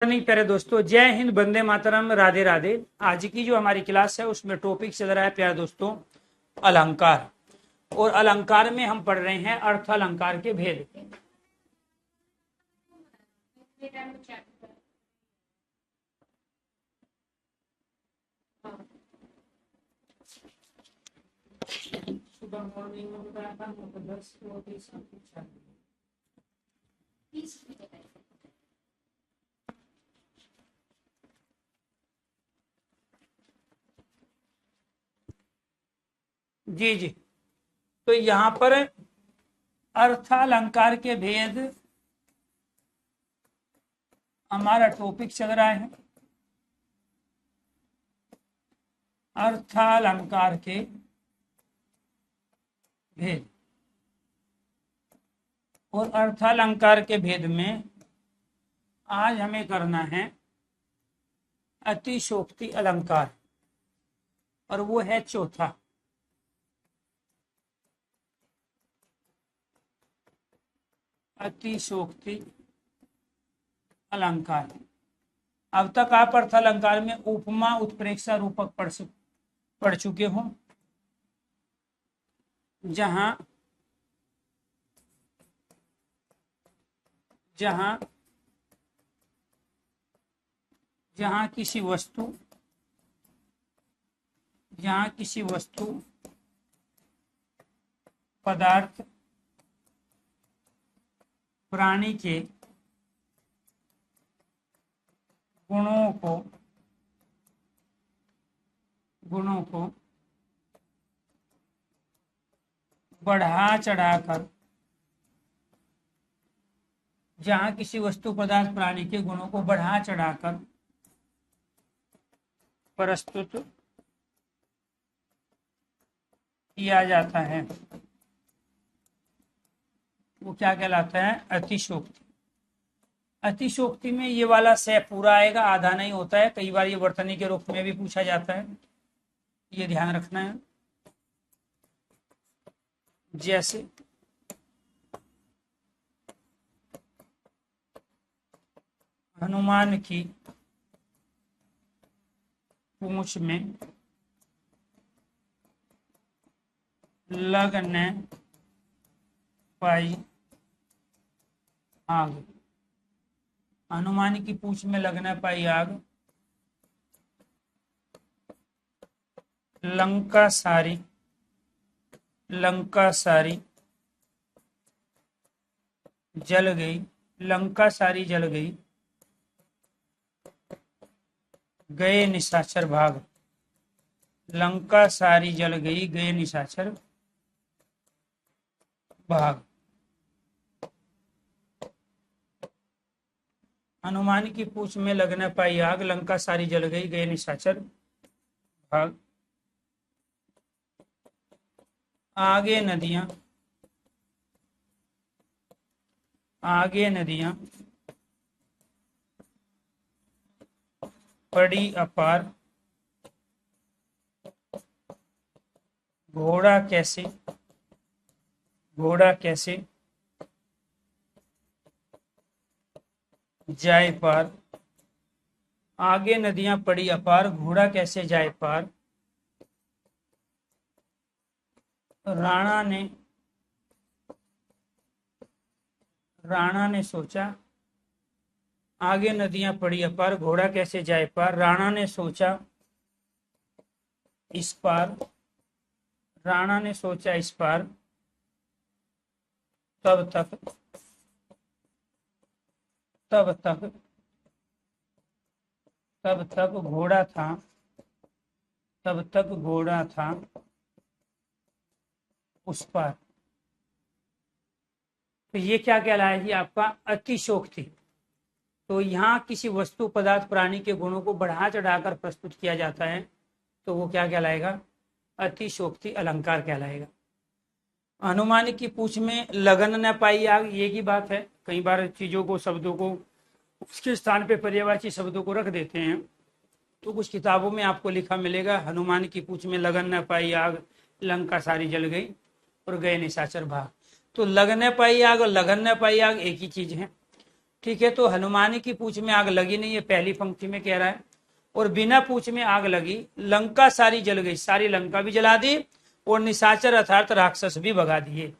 नहीं प्यारे दोस्तों, जय हिंद, वंदे मातरम, राधे राधे। आज की जो हमारी क्लास है उसमें टॉपिक चल रहा है प्यारे दोस्तों अलंकार। और अलंकार में हम पढ़ रहे हैं अर्थ अलंकार के भेद। सुबह मॉर्निंग में बताया था 10 जी जी। तो यहाँ पर अर्थालंकार के भेद हमारा टॉपिक चल रहा है। अर्थालंकार के भेद और अर्थालंकार के भेद में आज हमें करना है अतिशोक्ति अलंकार, और वो है चौथा। अतिशोक्ति अलंकार। अब तक आप अर्थ अलंकार में उपमा, उत्प्रेक्षा, रूपक पढ़ चुके हो, जहां जहां जहां किसी वस्तु पदार्थ प्राणी के गुणों को बढ़ा चढ़ाकर, जहां किसी वस्तु पदार्थ प्राणी के गुणों को बढ़ा चढ़ाकर प्रस्तुत किया जाता है, वो क्या कहलाता है? अतिशोक्ति। अतिशोक्ति में ये वाला से पूरा आएगा, आधा नहीं होता है। कई बार ये वर्तनी के रूप में भी पूछा जाता है, ये ध्यान रखना है। जैसे हनुमान की पूंछ में लग न पाई आग। हनुमान की पूंछ में लग न पाई आग, लंका सारी जल गई। लंका सारी जल गई, गए निशाचर भाग। लंका सारी जल गई, गए निशाचर भाग। हनुमान की पूंछ में लग न पाई आग, लंका सारी जल गई, गए निशाचर भाग। आगे नदियां पड़ी अपार, घोड़ा कैसे जाए पार। आगे नदियां पड़ी अपार, घोड़ा कैसे जाए पार। राणा ने सोचा, आगे नदियां पड़ी अपार, घोड़ा कैसे जाए पार। राणा ने सोचा इस पार, राणा ने सोचा इस पार। तब तक घोड़ा था उस पार। तो ये क्या कहलाएगी? आपका अतिशोक्ति। तो यहाँ किसी वस्तु पदार्थ प्राणी के गुणों को बढ़ा चढ़ाकर प्रस्तुत किया जाता है, तो वो क्या कहलाएगा? अतिशोक्ति अलंकार कहलाएगा। हनुमान की पूंछ में लगन न पाई आग, ये की बात है। कई बार चीजों को, शब्दों को उसके स्थान पे पर्यायवाची शब्दों को रख देते हैं, तो कुछ किताबों में आपको लिखा मिलेगा हनुमान की पूंछ में लगन न पाई आग, लंका सारी जल गई और गए निशाचर भाग। तो लगने पाई आग और लगन न पाई आग एक ही चीज है। ठीक है, तो हनुमान की पूंछ में आग लगी नहीं, ये पहली पंक्ति में कह रहा है। और बिना पूंछ में आग लगी, लंका सारी जल गई, सारी लंका भी जला दी, और निशाचर अर्थात राक्षस भी भगा दिए।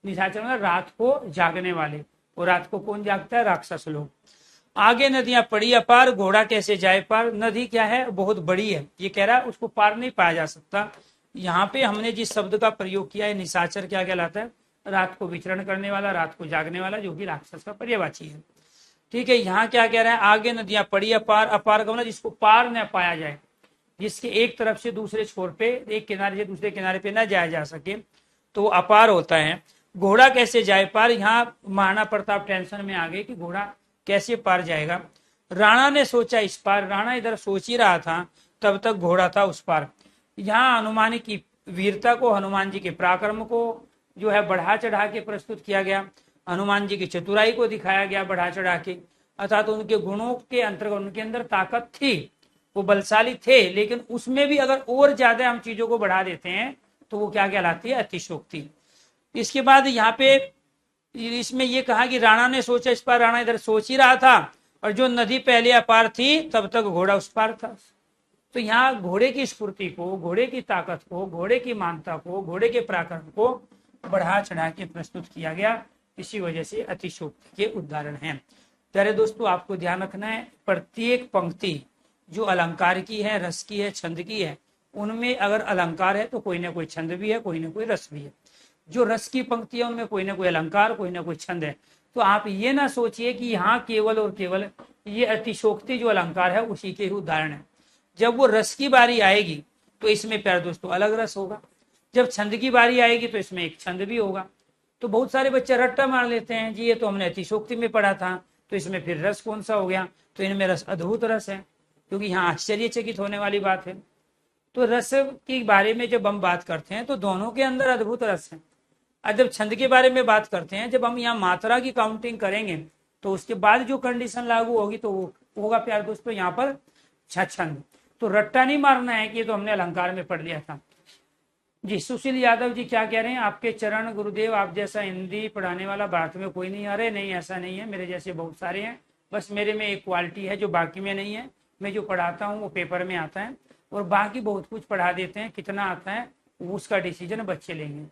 निशाचर मतलब रात को जागने वाले, और रात को कौन जागता है? राक्षस लोग। आगे नदियां पड़ी अपार, घोड़ा कैसे जाए पार। नदी क्या है? बहुत बड़ी है, ये कह रहा है उसको पार नहीं पाया जा सकता। यहाँ पे हमने जिस शब्द का प्रयोग किया है निशाचर, क्या कहलाता है? रात को विचरण करने वाला, रात को जागने वाला, जो कि राक्षस का पर्यायवाची है। ठीक है, यहाँ क्या कह रहा है? आगे नदियां पड़ी अपार, अपार का मतलब जिसको पार न पाया जाए, जिसके एक तरफ से दूसरे छोर पे, एक किनारे से दूसरे किनारे पे न जाया जा सके, तो वो अपार होता है। घोड़ा कैसे जाए पार, यहाँ महाराणा प्रताप टेंशन में आ गए कि घोड़ा कैसे पार जाएगा। राणा ने सोचा इस पार, राणा इधर सोच ही रहा था, तब तक घोड़ा था उस पार। यहाँ हनुमान की वीरता को, हनुमान जी के पराक्रम को जो है बढ़ा चढ़ा के प्रस्तुत किया गया। हनुमान जी की चतुराई को दिखाया गया बढ़ा चढ़ा के, अर्थात तो उनके गुणों के अंतर्गत उनके अंदर ताकत थी, वो बलशाली थे, लेकिन उसमें भी अगर और ज्यादा हम चीजों को बढ़ा देते हैं तो वो क्या कहलाती है? अतिशोक्ति। इसके बाद यहाँ पे इसमें ये कहा कि राणा ने सोचा इस पार, राणा इधर सोच ही रहा था, और जो नदी पहले अपार थी तब तक घोड़ा उस पार था। तो यहाँ घोड़े की स्फूर्ति को, घोड़े की ताकत को, घोड़े की मानता को, घोड़े के पराक्रम को बढ़ा चढ़ा के प्रस्तुत किया गया। इसी वजह से अतिशोक्ति के उदाहरण हैं। प्यारे दोस्तों, आपको ध्यान रखना है, प्रत्येक पंक्ति जो अलंकार की है, रस की है, छंद की है, उनमें अगर अलंकार है तो कोई ना कोई छंद भी है, कोई ना कोई रस भी है। जो रस की पंक्ति है उनमें कोई ना कोई अलंकार, कोई ना कोई छंद है। तो आप ये ना सोचिए कि यहाँ केवल और केवल ये अतिशोक्ति जो अलंकार है उसी के ही उदाहरण है। जब वो रस की बारी आएगी तो इसमें प्यारे दोस्तों अलग रस होगा, जब छंद की बारी आएगी तो इसमें एक छंद भी होगा। तो बहुत सारे बच्चे रट्टा मार लेते हैं, जी ये तो हमने अतिशोक्ति में पढ़ा था, तो इसमें फिर रस कौन सा हो गया? तो इनमें रस अद्भुत रस है, क्योंकि यहाँ आश्चर्यचकित होने वाली बात है। तो रस के बारे में जब हम बात करते हैं तो दोनों के अंदर अद्भुत रस है। और जब छंद के बारे में बात करते हैं, जब हम यहाँ मात्रा की काउंटिंग करेंगे तो उसके बाद जो कंडीशन लागू होगी तो वो होगा प्यारे दोस्तों यहाँ पर छंद। तो रट्टा नहीं मारना है कि ये तो हमने अलंकार में पढ़ लिया था। जी सुशील यादव जी क्या कह रहे हैं? आपके चरण गुरुदेव, आप जैसा हिंदी पढ़ाने वाला भारत में कोई नहीं आ रहे। नहीं, ऐसा नहीं है, मेरे जैसे बहुत सारे हैं, बस मेरे में एक क्वालिटी है जो बाकी में नहीं है। मैं जो पढ़ाता हूँ वो पेपर में आता है, और बाकी बहुत कुछ पढ़ा देते हैं, कितना आता है उसका डिसीजन बच्चे लेंगे।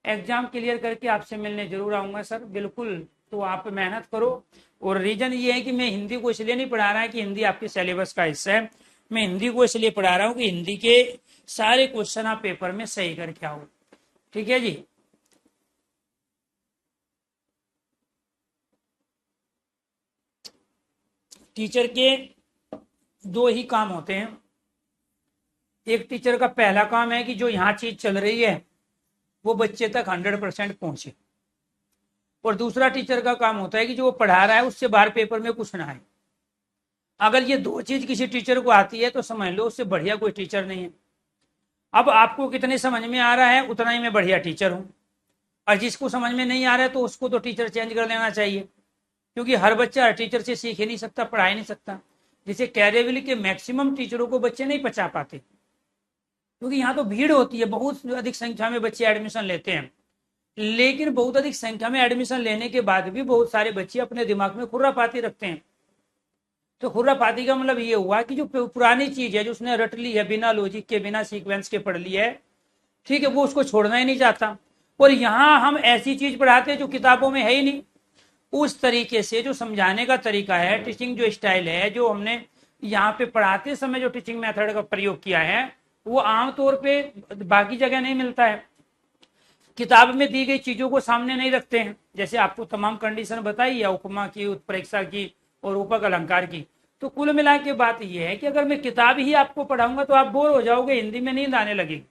एग्जाम क्लियर करके आपसे मिलने जरूर आऊंगा सर, बिल्कुल। तो आप मेहनत करो। और रीजन ये है कि मैं हिंदी को इसलिए नहीं पढ़ा रहा है कि हिंदी आपके सिलेबस का हिस्सा है, मैं हिंदी को इसलिए पढ़ा रहा हूँ कि हिंदी के सारे क्वेश्चन आप पेपर में सही करके आओ। ठीक है जी। टीचर के दो ही काम होते हैं। एक टीचर का पहला काम है कि जो यहाँ चीज चल रही है वो बच्चे तक 100% पहुंचे, और दूसरा टीचर का काम होता है कि जो वो पढ़ा रहा है उससे बाहर पेपर में कुछ ना आए। अगर ये दो चीज किसी टीचर को आती है तो समझ लो उससे बढ़िया कोई टीचर नहीं है। अब आपको कितने समझ में आ रहा है उतना ही मैं बढ़िया टीचर हूं, और जिसको समझ में नहीं आ रहा है तो उसको तो टीचर चेंज कर लेना चाहिए, क्योंकि हर बच्चा हर टीचर से सीख ही नहीं सकता, पढ़ा ही नहीं सकता। जैसे कैरेविल के मैक्सिमम टीचरों को बच्चे नहीं पचा पाते, क्योंकि यहाँ तो भीड़ होती है, बहुत अधिक संख्या में बच्चे एडमिशन लेते हैं, लेकिन बहुत अधिक संख्या में एडमिशन लेने के बाद भी बहुत सारे बच्चे अपने दिमाग में खुर्रापाती रखते हैं। तो खुर्रापाती का मतलब ये हुआ कि जो पुरानी चीज है जो उसने रट ली है, बिना लॉजिक के, बिना सीक्वेंस के पढ़ ली है, ठीक है, वो उसको छोड़ना ही नहीं चाहता। और यहाँ हम ऐसी चीज पढ़ाते हैं जो किताबों में है ही नहीं। उस तरीके से जो समझाने का तरीका है, टीचिंग जो स्टाइल है, जो हमने यहाँ पे पढ़ाते समय जो टीचिंग मेथड का प्रयोग किया है, वो आमतौर पे बाकी जगह नहीं मिलता है। किताब में दी गई चीजों को सामने नहीं रखते हैं। जैसे आपको तमाम कंडीशन बताई है, उपमा की, उत्प्रेक्षा की और रूपक अलंकार की। तो कुल मिला के बात यह है कि अगर मैं किताब ही आपको पढ़ाऊंगा तो आप बोर हो जाओगे, हिंदी में नींद आने लगेगी,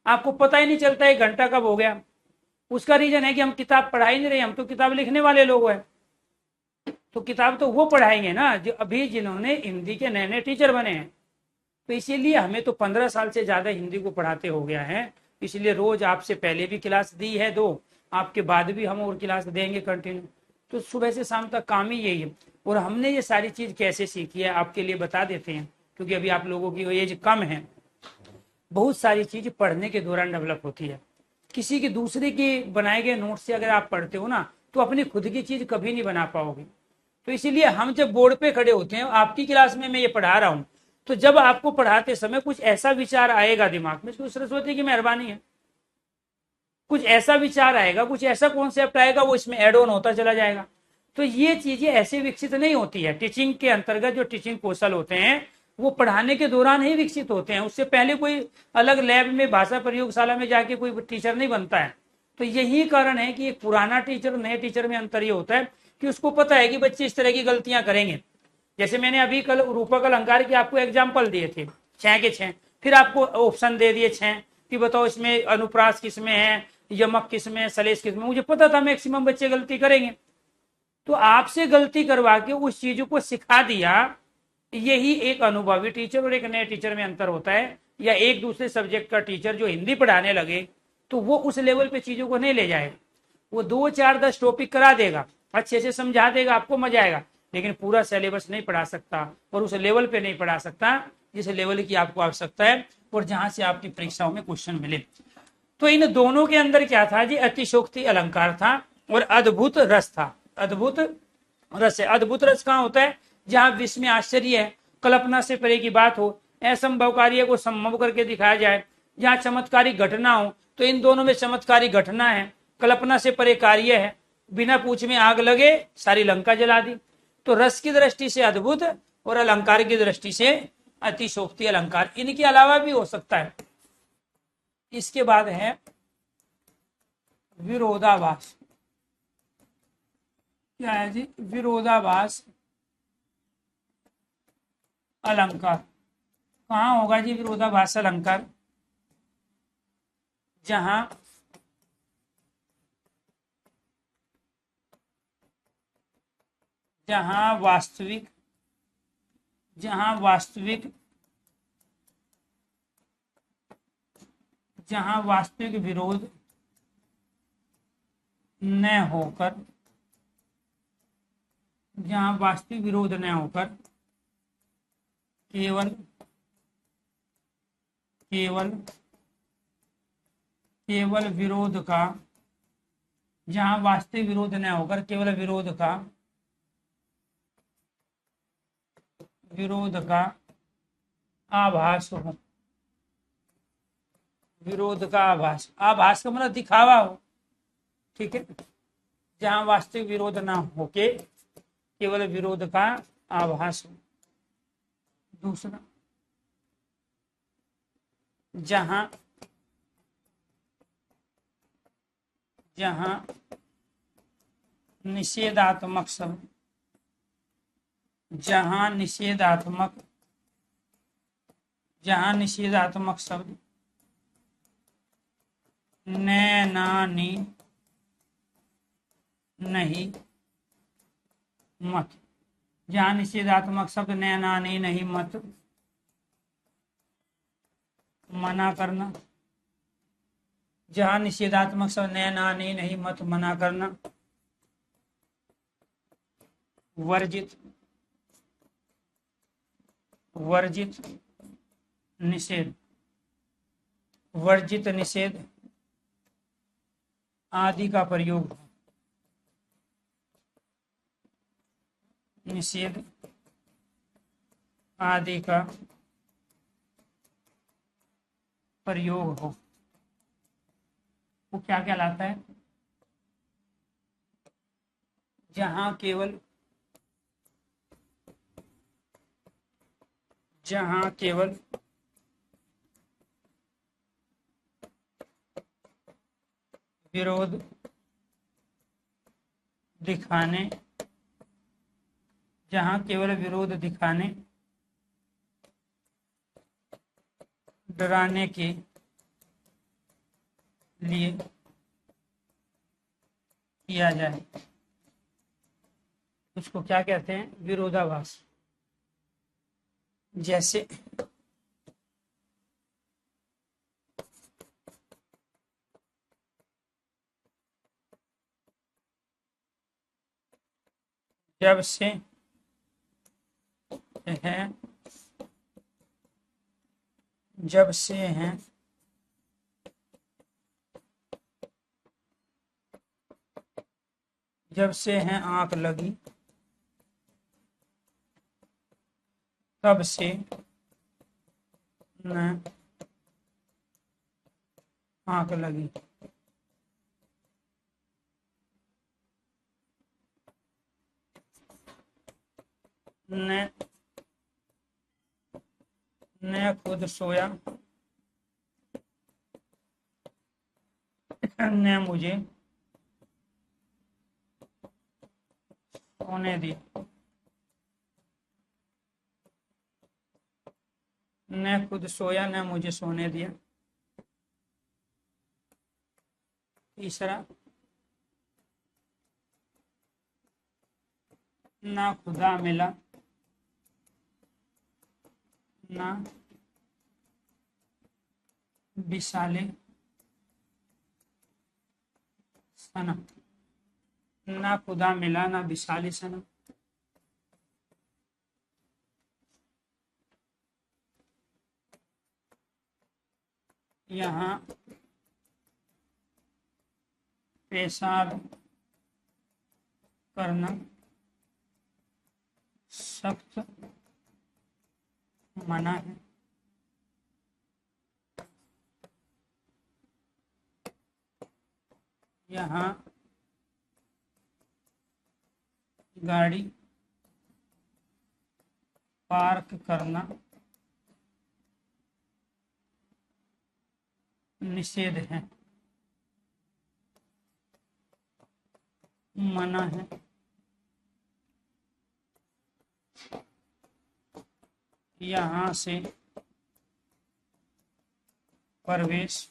आपको पता ही नहीं चलता 1 घंटा कब हो गया। उसका रीजन है कि हम किताब पढ़ा ही नहीं रहे, हम तो किताब लिखने वाले लोग हैं। तो किताब तो वो पढ़ाएंगे ना जो अभी जिन्होंने हिंदी के नए नए टीचर बने हैं। तो इसीलिए हमें तो 15 साल से ज्यादा हिंदी को पढ़ाते हो गया है, इसलिए रोज आपसे पहले भी क्लास दी है 2, आपके बाद भी हम और क्लास देंगे कंटिन्यू। तो सुबह से शाम तक काम ही यही है। और हमने ये सारी चीज कैसे सीखी है आपके लिए बता देते हैं, क्योंकि अभी आप लोगों की एज कम है। बहुत सारी चीज पढ़ने के दौरान डेवलप होती है। किसी की दूसरे के बनाए गए नोट से अगर आप पढ़ते हो ना तो अपनी खुद की चीज कभी नहीं बना पाओगे। तो इसीलिए हम जब बोर्ड पे खड़े होते हैं, आपकी क्लास में मैं ये पढ़ा रहा हूं, तो जब आपको पढ़ाते समय कुछ ऐसा विचार आएगा दिमाग में, तो सरस्वती की मेहरबानी है, कुछ ऐसा विचार आएगा, कुछ ऐसा कॉन्सेप्ट आएगा, वो इसमें एड ऑन होता चला जाएगा। तो ये चीजें ऐसे विकसित नहीं होती है। टीचिंग के अंतर्गत जो टीचिंग कौशल होते हैं वो पढ़ाने के दौरान ही विकसित होते हैं, उससे पहले कोई अलग लैब में भाषा प्रयोगशाला में जाके कोई टीचर नहीं बनता है। तो यही कारण है कि एक पुराना टीचर नए टीचर में अंतर ये होता है कि उसको पता है कि बच्चे इस तरह की गलतियां करेंगे। जैसे मैंने अभी कल रूपक अलंकार के आपको एग्जाम्पल दिए थे, 6 के 6, फिर आपको ऑप्शन दे दिए 6 कि बताओ इसमें अनुप्रास किसमें है, यमक किसमें है, सलेश किसमें। मुझे पता था मैक्सिमम बच्चे गलती करेंगे, तो आपसे गलती करवा के उस चीज को सिखा दिया। यही एक अनुभवी टीचर और एक नए टीचर में अंतर होता है। या एक दूसरे सब्जेक्ट का टीचर जो हिंदी पढ़ाने लगे तो वो उस लेवल पे चीजों को नहीं ले जाएगा, वो 2 4 10 टॉपिक करा देगा, अच्छे से समझा देगा, आपको मजा आएगा, लेकिन पूरा सिलेबस नहीं पढ़ा सकता और उस लेवल पे नहीं पढ़ा सकता जिस लेवल की आपको आवश्यकता है और जहां से आपकी परीक्षाओं में क्वेश्चन मिले। तो इन दोनों के अंदर क्या था जी, अतिशोक्ति अलंकार था और अद्भुत रस था। अद्भुत रस है। अद्भुत रस कहाँ होता है, जहां विस्मय आश्चर्य है, कल्पना से परे की बात हो, असंभव कार्य को संभव करके दिखाया जाए, जहां चमत्कारिक घटना हो। तो इन दोनों में चमत्कारिक घटना है, कल्पना से परे कार्य है, बिना पूछ में आग लगे सारी लंका जला दी। तो रस की दृष्टि से अद्भुत और अलंकार की दृष्टि से अतिशोक्ति अलंकार। इनके अलावा भी हो सकता है। इसके बाद है विरोधाभास। क्या है जी, विरोधाभास अलंकार। कहाँ होगा जी विरोधाभास अलंकार, जहां जहां वास्तविक जहां वास्तविक विरोध न होकर, जहां वास्तविक विरोध न होकर केवल केवल केवल विरोध का, जहां वास्तविक विरोध न होकर केवल विरोध का आभास हो। विरोध का आभास, आभास का मतलब दिखावा हो, ठीक है। जहां वास्तविक विरोध ना होके केवल विरोध का आभास हो। दूसरा, जहां निषेधात्मक शब्द, जहां निषेधात्मक शब्द न, ना, नी, नहीं, मत। जहां निषेधात्मक शब्द न, ना, नी, नहीं, मत, मना करना। जहां निषेधात्मक शब्द न, ना, नी, नहीं, मत, मना करना। वर्जित निषेध, वर्जित निषेध आदि का प्रयोग, निषेध आदि का प्रयोग हो, वो क्या कहलाता है, जहां केवल विरोध दिखाने, डराने के लिए किया जाए, उसको क्या कहते हैं, विरोधाभास। जैसे जब से हैं आंख लगी, तब से न आंख लगी। न खुद सोया ने मुझे सोने दिया। ने खुद सोया ने मुझे सोने दिया। तीसरा, ना खुदा मिला ना विशाले सनम। ना खुदा मिला ना विशाली सनम। यहाँ पेशाब करना सख्त मना है। यहाँ गाड़ी पार्क करना निषेध है, मना है। यहाँ से प्रवेश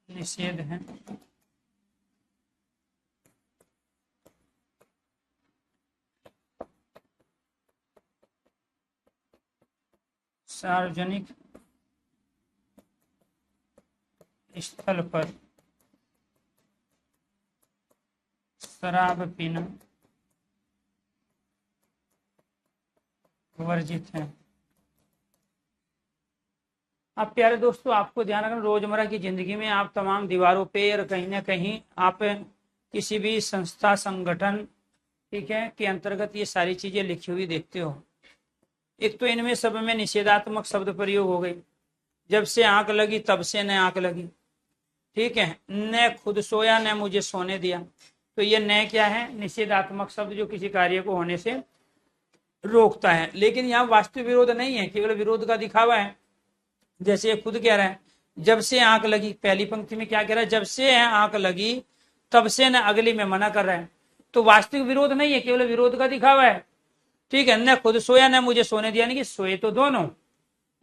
निषेध है। सार्वजनिक स्थल पर शराब पीना वर्जित है। अब प्यारे दोस्तों, आपको ध्यान रखना, रोजमर्रा की जिंदगी में आप तमाम दीवारों पे और कहीं ना कहीं आप किसी भी संस्था संगठन, ठीक है, के अंतर्गत ये सारी चीजें लिखी हुई देखते हो। एक तो इनमें सब में निषेधात्मक शब्द प्रयोग हो गई। जब से आंख लगी तब से न आंख लगी, ठीक है। न खुद सोया न मुझे सोने दिया, तो ये न क्या है? निषेधात्मक शब्द जो किसी कार्य को होने से रोकता है। लेकिन यहाँ वास्तविक विरोध नहीं है, केवल विरोध का दिखावा है। जैसे ये खुद कह रहा है, जब से आंख लगी, पहली पंक्ति में क्या कह रहा है? जब से आंख लगी तब से न, अगली में मना कर रहा है। तो वास्तविक विरोध नहीं है, केवल विरोध का दिखावा है, ठीक है। न खुद सोया न मुझे सोने दिया, नहीं कि सोए तो दोनों,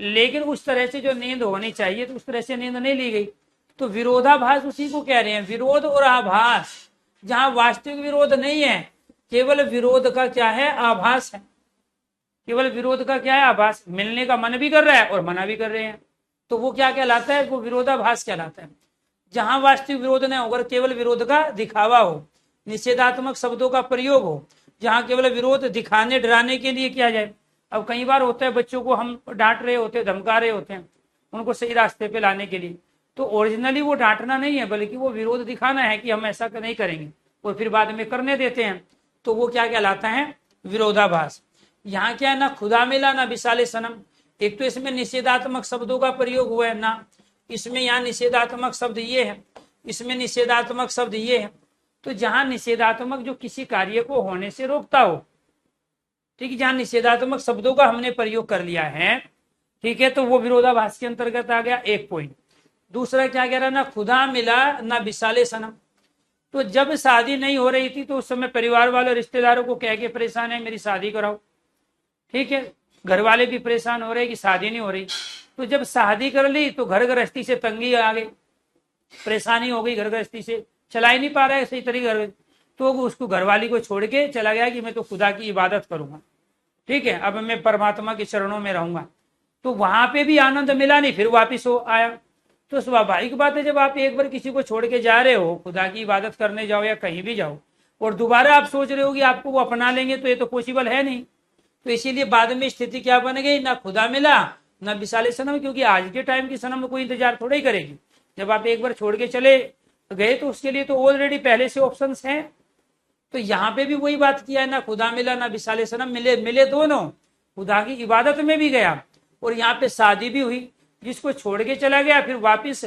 लेकिन उस तरह से जो नींद होनी चाहिए तो उस तरह से नींद नहीं ली गई। तो विरोधाभास उसी को कह रहे हैं, विरोध और आभास। जहां वास्तविक विरोध नहीं है, केवल विरोध का क्या है? आभास है। केवल विरोध का क्या है? आभास। मिलने का मन भी कर रहा है और मना भी कर रहे हैं, तो वो क्या कहलाता है? वो विरोधाभास कहलाता है। जहां वास्तविक विरोध न होकर केवल विरोध का दिखावा हो, निषेधात्मक शब्दों का प्रयोग हो, जहां केवल विरोध दिखाने डराने के लिए किया जाए। अब कई बार होता है, बच्चों को हम डांट रहे होते हैं, धमका रहे होते हैं उनको सही रास्ते पे लाने के लिए, तो ओरिजिनली वो डांटना नहीं है, बल्कि वो विरोध दिखाना है कि हम ऐसा नहीं करेंगे, और फिर बाद में करने देते हैं, तो वो क्या कहलाता है? विरोधाभास। यहाँ क्या है? ना खुदा मिला ना विशाले सनम। एक तो इसमें निषेधात्मक शब्दों का प्रयोग हुआ है ना, इसमें यहाँ निषेधात्मक शब्द ये है, इसमें निषेधात्मक शब्द ये है। तो जहां निषेधात्मक जो किसी कार्य को होने से रोकता हो, ठीक है, जहां निषेधात्मक शब्दों का हमने प्रयोग कर लिया है, ठीक है, तो वो विरोधाभास के अंतर्गत आ गया, एक पॉइंट। दूसरा क्या कह रहा? ना खुदा मिला ना विशाले सनम। तो जब शादी नहीं हो रही थी तो उस समय परिवार वालों रिश्तेदारों को कह के परेशान है, मेरी शादी कराओ, ठीक है। घर वाले भी परेशान हो रहे कि शादी नहीं हो रही। तो जब शादी कर ली तो घर गृहस्थी से तंगी आ गई, परेशानी हो गई, घर गृहस्थी से चला ही नहीं पा रहा है सही तरीके, तो उसको घरवाली को छोड़ के चला गया कि मैं तो खुदा की इबादत करूंगा, ठीक है, अब मैं परमात्मा के चरणों में रहूंगा। तो वहां पे भी आनंद मिला नहीं, फिर वापिस हो आया। तो स्वाभाविक बात है, जब आप एक बार किसी को छोड़ के जा रहे हो, खुदा की इबादत करने जाओ या कहीं भी जाओ, और दोबारा आप सोच रहे हो कि आपको वो अपना लेंगे, तो ये तो पॉसिबल है नहीं। तो इसीलिए बाद में स्थिति क्या बन गई? ना खुदा मिला ना विशाले सनम, क्योंकि आज के टाइम की सनम में कोई इंतजार थोड़ा ही करेगी। जब आप एक बार छोड़ के चले गए तो उसके लिए तो ऑलरेडी पहले से ऑप्शंस हैं, तो यहाँ पे भी वही बात किया है ना, खुदा मिला ना विशाल सनम मिले, मिले दोनों, खुदा की इबादत में भी गया और यहाँ पे शादी भी हुई, जिसको छोड़ के चला गया फिर वापिस।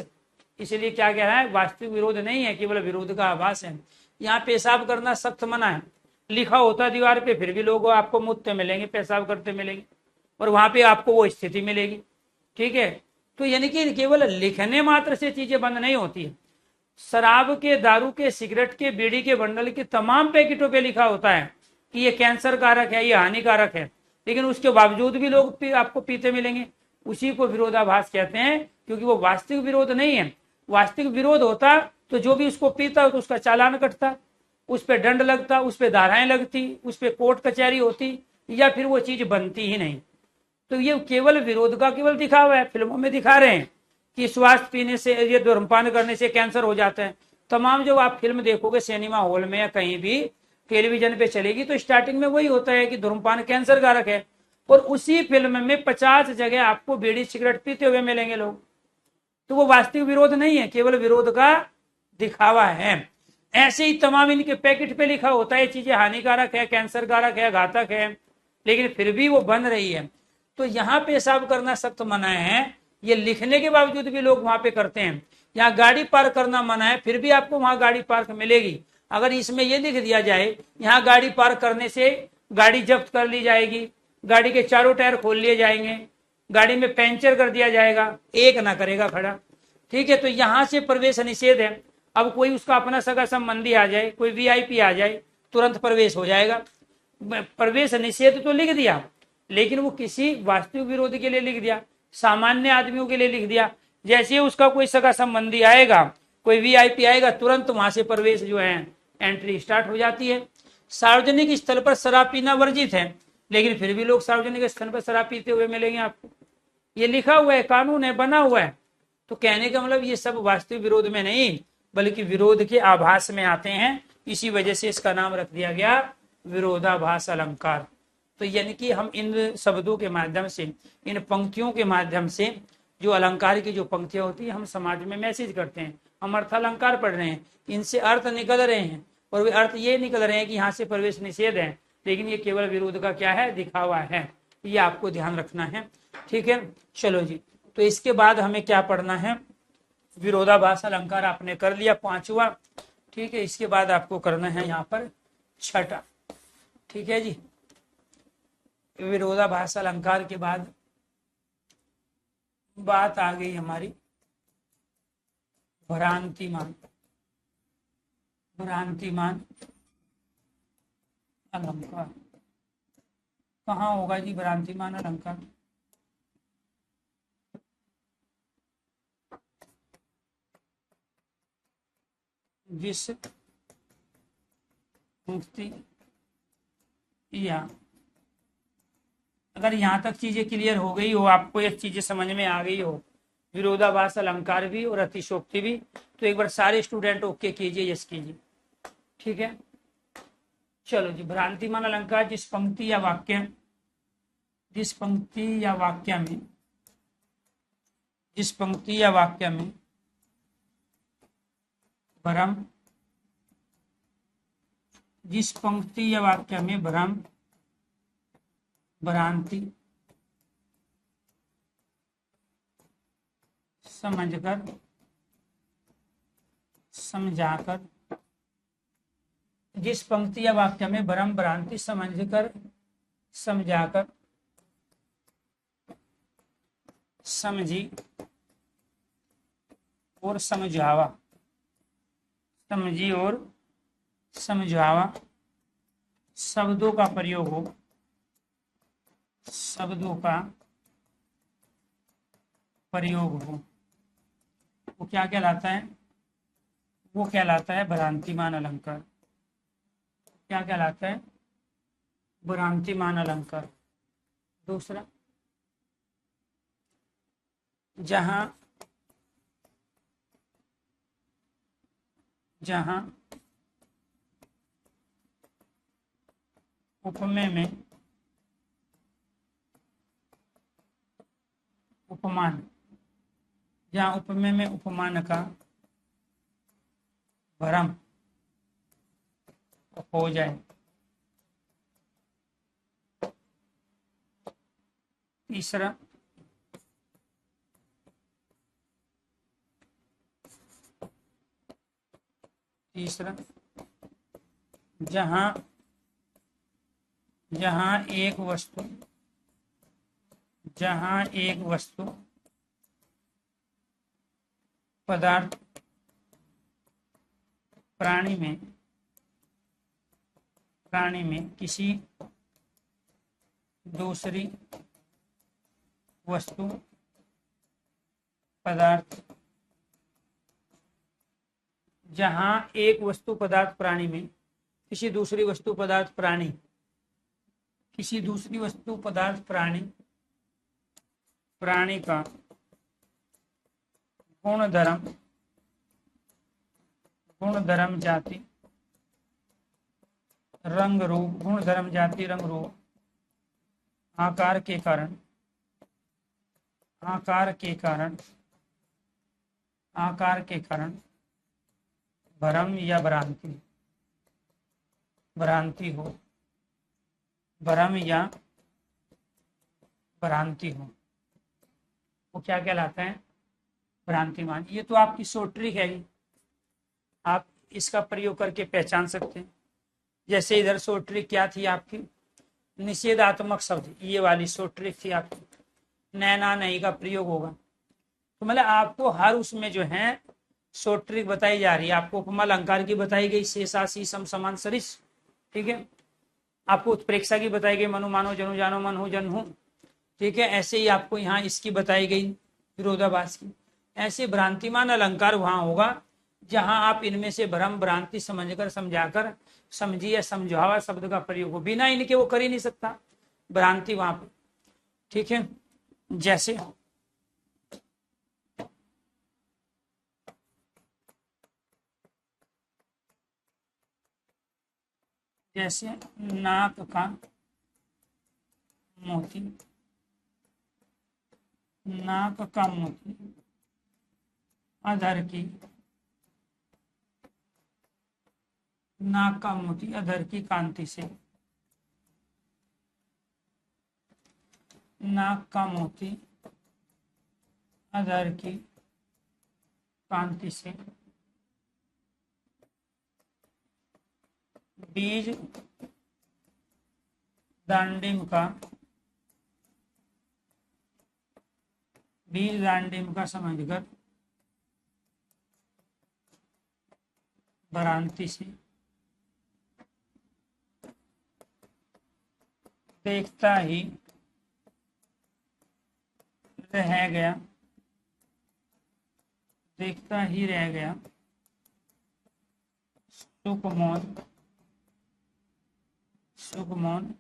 इसलिए क्या कह रहा है, वास्तविक विरोध नहीं है, केवल विरोध का आभास है। यहाँ पेशाब करना सख्त मना है, लिखा होता है दीवार पे, फिर भी लोग आपको मुतते मिलेंगे, पेशाब करते मिलेंगे, और वहां पे आपको वो स्थिति मिलेगी। ठीक है, तो यानी कि केवल लिखने मात्र से चीजें बंद नहीं होती है। शराब के, दारू के, सिगरेट के, बीड़ी के बंडल के तमाम पैकेटों पे लिखा होता है कि ये कैंसर कारक है, ये हानिकारक है, लेकिन उसके बावजूद भी लोग आपको पीते मिलेंगे। उसी को विरोधाभास कहते हैं, क्योंकि वो वास्तविक विरोध नहीं है। वास्तविक विरोध होता तो जो भी उसको पीता तो उसका चालान कटता, उस पर दंड लगता, उस पर धाराएं लगती, उस पर कोर्ट कचहरी होती, या फिर वो चीज बनती ही नहीं। तो ये केवल विरोध का केवल दिखावा है। फिल्मों में दिखा रहे हैं कि स्वास्थ्य पीने से, ये धूम्रपान करने से कैंसर हो जाता है। तमाम जब आप फिल्म देखोगे सिनेमा हॉल में या कहीं भी टेलीविजन पे चलेगी तो स्टार्टिंग में वही होता है कि धूम्रपान कैंसर कारक है, और उसी फिल्म में 50 जगह आपको बीड़ी सिगरेट पीते हुए मिलेंगे लोग। तो वो वास्तविक विरोध नहीं है, केवल विरोध का दिखावा है। ऐसे ही तमाम इनके पैकेट पे लिखा होता है चीजें हानिकारक है, कैंसर कारक है, घातक है, लेकिन फिर भी वो बन रही है। तो यहाँ पेशाब करना सख्त मना है, ये लिखने के बावजूद भी लोग वहां पे करते हैं। यहाँ गाड़ी पार्क करना मना है, फिर भी आपको वहां गाड़ी पार्क मिलेगी। अगर इसमें यह लिख दिया जाए यहाँ गाड़ी पार्क करने से गाड़ी जब्त कर ली जाएगी, गाड़ी के चारों टायर खोल लिए जाएंगे, गाड़ी में पंचर कर दिया जाएगा, एक ना करेगा खड़ा। ठीक है, तो यहां से प्रवेश निषेध है। अब कोई उसका अपना सगा संबंधी आ जाए, कोई वीआईपी आ जाए, तुरंत प्रवेश हो जाएगा। प्रवेश निषेध तो लिख दिया, लेकिन वो किसी वास्तविक विरोधी के लिए लिख दिया, सामान्य आदमियों के लिए लिख दिया। जैसे उसका कोई सगा संबंधी आएगा, कोई वीआईपी आएगा, तुरंत वहां से प्रवेश जो है, एंट्री स्टार्ट हो जाती है। सार्वजनिक स्थल पर शराब पीना वर्जित है, लेकिन फिर भी लोग सार्वजनिक स्थल पर शराब पीते हुए मिलेंगे आपको। ये लिखा हुआ है, कानून है, बना हुआ है। तो कहने का मतलब ये सब वास्तविक विरोध में नहीं, बल्कि विरोध के आभास में आते हैं। इसी वजह से इसका नाम रख दिया गया विरोधाभास अलंकार। तो यानी कि हम इन शब्दों के माध्यम से, इन पंक्तियों के माध्यम से, जो अलंकार की जो पंक्तियां होती है, हम समाज में मैसेज करते हैं। हम अर्थालंकार पढ़ रहे हैं, इनसे अर्थ निकल रहे हैं, और वे अर्थ ये निकल रहे हैं कि यहाँ से प्रवेश निषेध है, लेकिन ये केवल विरोध का क्या है, दिखावा है। ये आपको ध्यान रखना है। ठीक है, चलो जी। तो इसके बाद हमें क्या पढ़ना है, विरोधाभास अलंकार आपने कर लिया, पांचवा। ठीक है, इसके बाद आपको करना है यहाँ पर छठा। ठीक है जी, विरोधाभास अलंकार के बाद बात आ गई हमारी भ्रांतिमान। भ्रांतिमान अलंकार कहाँ होगा जी, भ्रांतिमान अलंकार? जिस मुक्ति या, अगर यहाँ तक चीजें क्लियर हो गई हो, आपको ये चीजें समझ में आ गई हो, विरोधाभास अलंकार भी और अतिशोक्ति भी, तो एक बार सारे स्टूडेंट ओके कीजिए, यस कीजिए। ठीक है, चलो जी। भ्रांतिमान अलंकार जिस पंक्ति या वाक्य, जिस पंक्ति या वाक्य में, जिस पंक्ति या वाक्य में भ्रम, जिस पंक्ति या वाक्य में भ्रम, भ्रांति समझकर, समझाकर, जिस पंक्ति या वाक्य में भ्रम भ्रांति समझकर, समझाकर, समझी और समझावा, समझी और समझावा शब्दों का प्रयोग हो, शब्दों का प्रयोग हो, वो क्या कहलाता है, वो कहलाता है भ्रांतिमान अलंकार। क्या कहलाता है, भ्रांतिमान अलंकार। दूसरा, जहां जहां उपमेय में उपमान, जहां उपमेय में उपमान का भ्रम हो जाए। तीसरा, जहां जहां एक वस्तु पदार्थ प्राणी में किसी दूसरी वस्तु पदार्थ जहां एक वस्तु पदार्थ प्राणी में किसी दूसरी वस्तु पदार्थ प्राणी का गुणधर्म जाति रंग रूप आकार के कारण भ्रम या भ्रांति हो, वो क्या कहलाता है? भ्रांतिमान। ये तो आपकी शॉर्ट ट्रिक है, आप इसका प्रयोग करके पहचान सकते हैं। जैसे इधर शॉर्ट ट्रिक क्या थी आपकी? निषेधात्मक शब्द, ये वाली शॉर्ट ट्रिक थी आपकी, नैना नहीं का प्रयोग होगा। तो मतलब आपको हर उसमें जो है शॉर्ट ट्रिक बताई जा रही है। आपको उपमा अलंकार की बताई गई, शेषा शीशम समान सरिस, ठीक है। आपको उत्प्रेक्षा की बताई गई, मनु मानो जनु जानो मन हो जन हो, ठीक है। ऐसे ही आपको यहाँ इसकी बताई गई, विरोधाभास की। ऐसे भ्रांतिमान अलंकार वहां होगा जहां आप इनमें से भ्रम भ्रांति समझकर समझाकर समझिए या समझावा शब्द का प्रयोग हो, बिना इनके वो कर ही नहीं सकता, भ्रांति वहां पर, ठीक है। जैसे नाक का मोती, अधर की अधर की कांति से, नाक का मोती अधर की कांति से बीज दांडिम का समझकर भ्रांति से देखता ही रह गया सुखमोन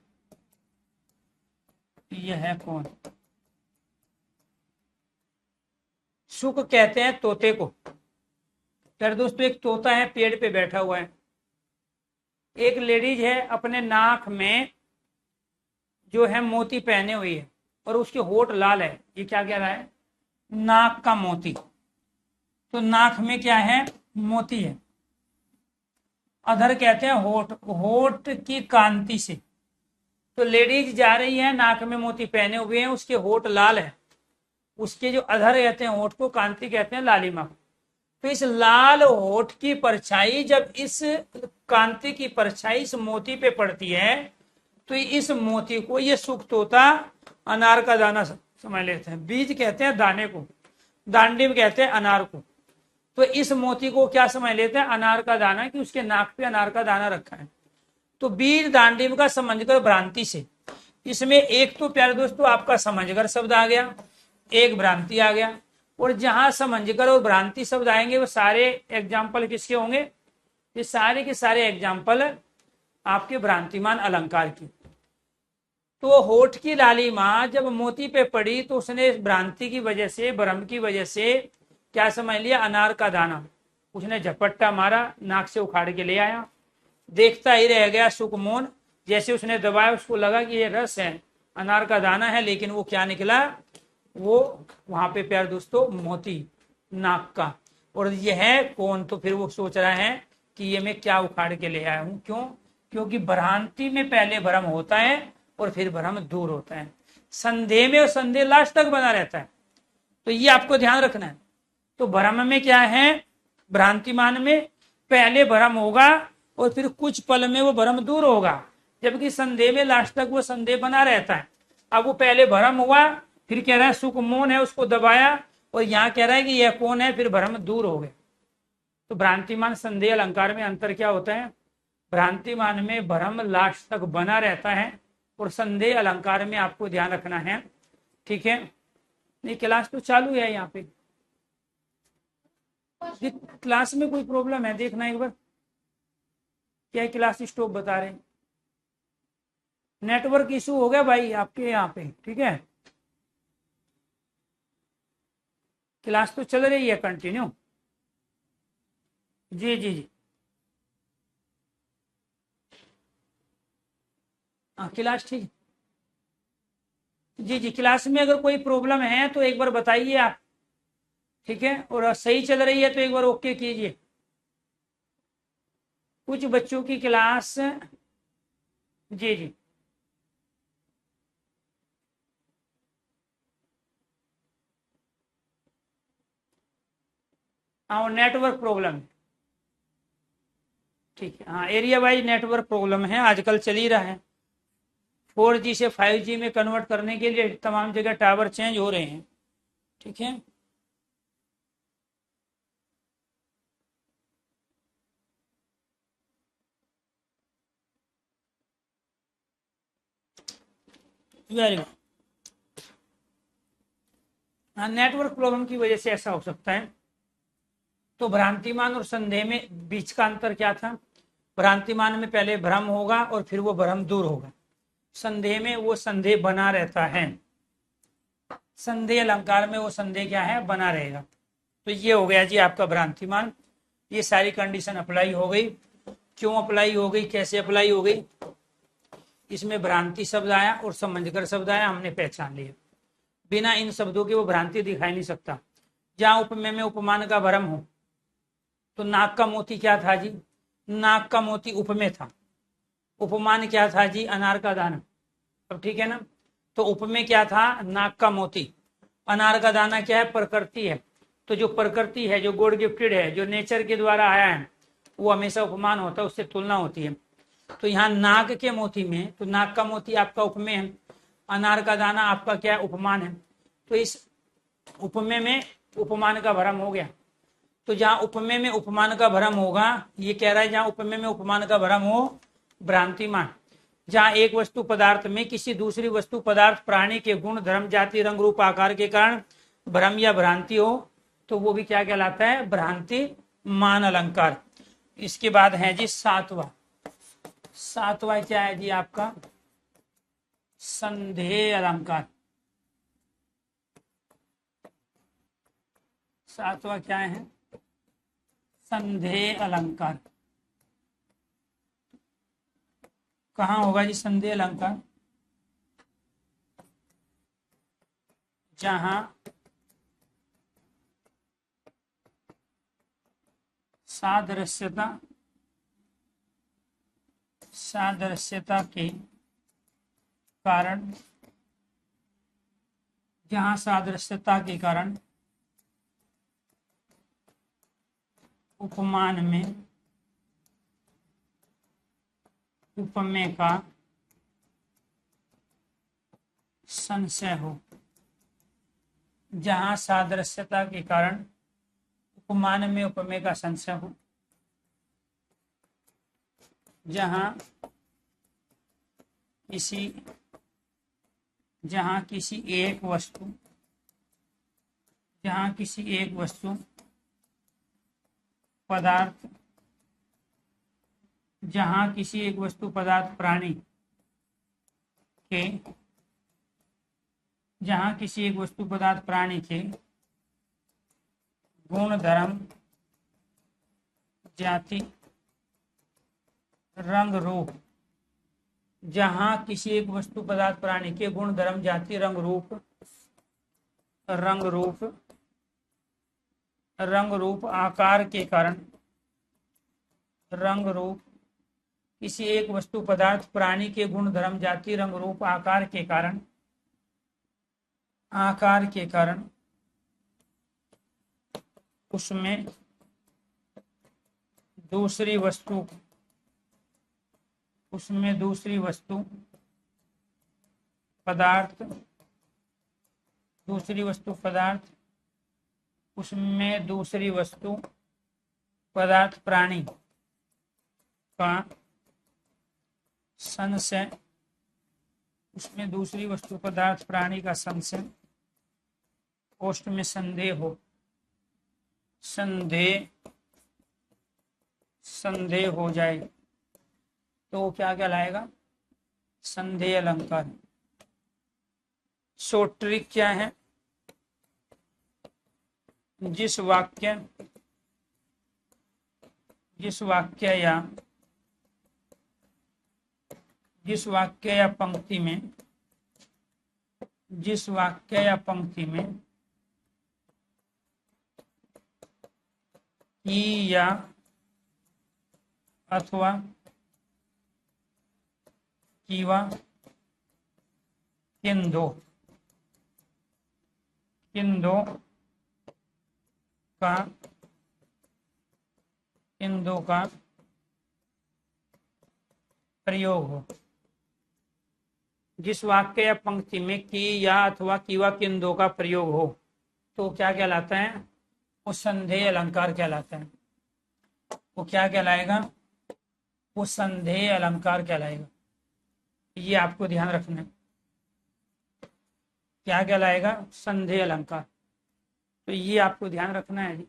यह कौन? सुख कहते हैं तोते को। फिर दोस्तों एक तोता है, पेड़ पे बैठा हुआ है। एक लेडीज है, अपने नाक में जो है मोती पहने हुई है और उसके होठ लाल है। ये क्या कह रहा है? नाक का मोती। तो नाक में क्या है? मोती है। अधर कहते हैं होठ की कांति से। तो लेडीज जा रही है, नाक में मोती पहने हुए हैं, उसके होठ लाल है। उसके जो अधर कहते हैं होठ को, कांति कहते हैं लालिमा। तो इस लाल होठ की परछाई जब इस कांति की परछाई इस मोती पे पड़ती है तो इस मोती को ये सुख तोता अनार का दाना समझ लेते हैं। बीज कहते हैं दाने को, दांडिम कहते हैं अनार को। तो इस मोती को क्या समझ लेते हैं? अनार का दाना, कि उसके नाक पे अनार का दाना रखा है। तो बीज दांडिम का समझकर भ्रांति से, इसमें एक तो प्यारे दोस्तों आपका समझकर शब्द आ गया, एक भ्रांति आ गया। और जहां समझकर और भ्रांति शब्द आएंगे वो सारे एग्जाम्पल किसके होंगे? ये सारे के सारे एग्जाम्पल आपके भ्रांतिमान अलंकार की। तो होठ की लालिमा जब मोती पे पड़ी तो उसने भ्रांति की वजह से, भ्रम की वजह से क्या समझ लिया? अनार का दाना। उसने झपट्टा मारा, नाक से उखाड़ के ले आया, देखता ही रह गया सुखमोन। जैसे उसने दबाया, उसको लगा कि ये रस है, अनार का दाना है, लेकिन वो क्या निकला? वो वहां पे प्यारे दोस्तों मोती नाक का। और ये है कौन? तो फिर वो सोच रहा है कि ये मैं क्या उखाड़ के ले आया हूं। क्यों? क्योंकि भ्रांति में पहले भ्रम होता है और फिर भ्रम दूर होता है। संदेह में और संदेह लास्ट तक बना रहता है, तो ये आपको ध्यान रखना है। तो भ्रम में क्या है, भ्रांतिमान में पहले भ्रम होगा और फिर कुछ पल में वो भ्रम दूर होगा, जबकि संदेह में लास्ट तक वो संदेह बना रहता है। अब वो पहले भ्रम हुआ, फिर कह रहा है सुख मौन है, उसको दबाया, और यहाँ कह रहा है कि यह कौन है, फिर भ्रम दूर हो गए। तो भ्रांतिमान संदेह अलंकार में अंतर क्या होता है, भ्रांतिमान में भ्रम लास्ट तक बना रहता है और संदेह अलंकार में आपको ध्यान रखना है। ठीक है, नहीं क्लास तो चालू है यहाँ पे, क्लास में कोई प्रॉब्लम है देखना एक बार, क्या क्लास स्टॉप बता रहे हैं, नेटवर्क इशू हो गया भाई आपके यहाँ पे। ठीक है, क्लास तो चल रही है कंटिन्यू। जी जी जी, हाँ क्लास ठीक। जी जी, क्लास में अगर कोई प्रॉब्लम है तो एक बार बताइए आप। ठीक है, और सही चल रही है तो एक बार ओके कीजिए। कुछ बच्चों की क्लास, जी जी, हाँ नेटवर्क प्रॉब्लम, ठीक है, हाँ एरिया वाइज नेटवर्क प्रॉब्लम है, आजकल चल ही रहा है। 4G से 5G में कन्वर्ट करने के लिए तमाम जगह टावर चेंज हो रहे हैं। ठीक है, वेरी गुड। हाँ नेटवर्क प्रॉब्लम की वजह से ऐसा हो सकता है। तो भ्रांतिमान और संदेह में बीच का अंतर क्या था, भ्रांतिमान में पहले भ्रम होगा और फिर वो भ्रम दूर होगा, संदेह में वो संदेह बना रहता है, संदेह अलंकार में वो संदेह क्या है, बना रहेगा। तो ये हो गया जी आपका भ्रांतिमान। ये सारी कंडीशन अप्लाई हो गई। क्यों अप्लाई हो गई, कैसे अप्लाई हो गई, इसमें भ्रांति शब्द आया और समंजकर शब्द आया, हमने पहचान लिया। बिना इन शब्दों के वो भ्रांति दिखाई नहीं सकता। जहां उपमेय में उपमान का भ्रम हो, तो नाक का मोती क्या था जी, नाक का मोती उपमेय था, उपमान क्या था जी, अनार का दाना। अब ठीक है ना, तो उपमेय क्या था, नाक का मोती, अनार का दाना क्या है, प्रकृति है। तो जो प्रकृति है, जो गॉड गिफ्टेड है, जो नेचर के द्वारा आया है, वो हमेशा उपमान होता है, उससे तुलना होती है। तो यहाँ नाक के मोती में, तो नाक का मोती आपका उपमेय है, अनार का दाना आपका क्या है, उपमान है। तो इस उपमेय में उपमान का भ्रम हो गया। तो जहां उपमेय में उपमान का भ्रम होगा, ये कह रहा है जहां उपमेय में उपमान का भ्रम हो, भ्रांतिमान। जहां एक वस्तु पदार्थ में किसी दूसरी वस्तु पदार्थ प्राणी के गुण धर्म जाति रंग रूप आकार के कारण भ्रम या भ्रांति हो, तो वो भी क्या कहलाता है, भ्रांति मान अलंकार। इसके बाद है जी सातवां, सातवां क्या है जी आपका, संदेह अलंकार। सातवां क्या है, संदेह अलंकार। कहाँ होगा जी संदेह अलंकार, जहां सादृश्यता, सादृश्यता के कारण, जहां सादृश्यता के कारण उपमान में उपमेय का संशय हो, जहां सादृश्यता के कारण उपमान में उपमेय का संशय हो, जहां किसी एक वस्तु, जहां किसी एक वस्तु पदार्थ, जहां किसी एक वस्तु पदार्थ प्राणी के, जहां किसी एक वस्तु पदार्थ प्राणी के गुण धर्म जाति रंग रूप, जहां किसी एक वस्तु पदार्थ प्राणी के गुण धर्म जाति रंग रूप आकार के कारण, रंग रूप किसी एक वस्तु पदार्थ प्राणी के गुण धर्म जाति रंग रूप आकार के कारण उसमें दूसरी वस्तु पदार्थ प्राणी का संशय कोष्ठ में संदेह हो जाए तो क्या कहलाएगा? संदेह अलंकार। सोट्रिक क्या है? जिस वाक्य या पंक्ति में की या अथवा कीवा किन दो का प्रयोग हो। जिस वाक्य या पंक्ति में की या अथवा कीवा किन दो का प्रयोग हो तो क्या कहलाता है? वो संदेह अलंकार कहलाता है। वो क्या कहलाएगा? वो संदेह अलंकार कहलाएगा। ये आपको ध्यान रखना है। क्या कहलाएगा? संदेह अलंकार। तो ये आपको ध्यान रखना है जी।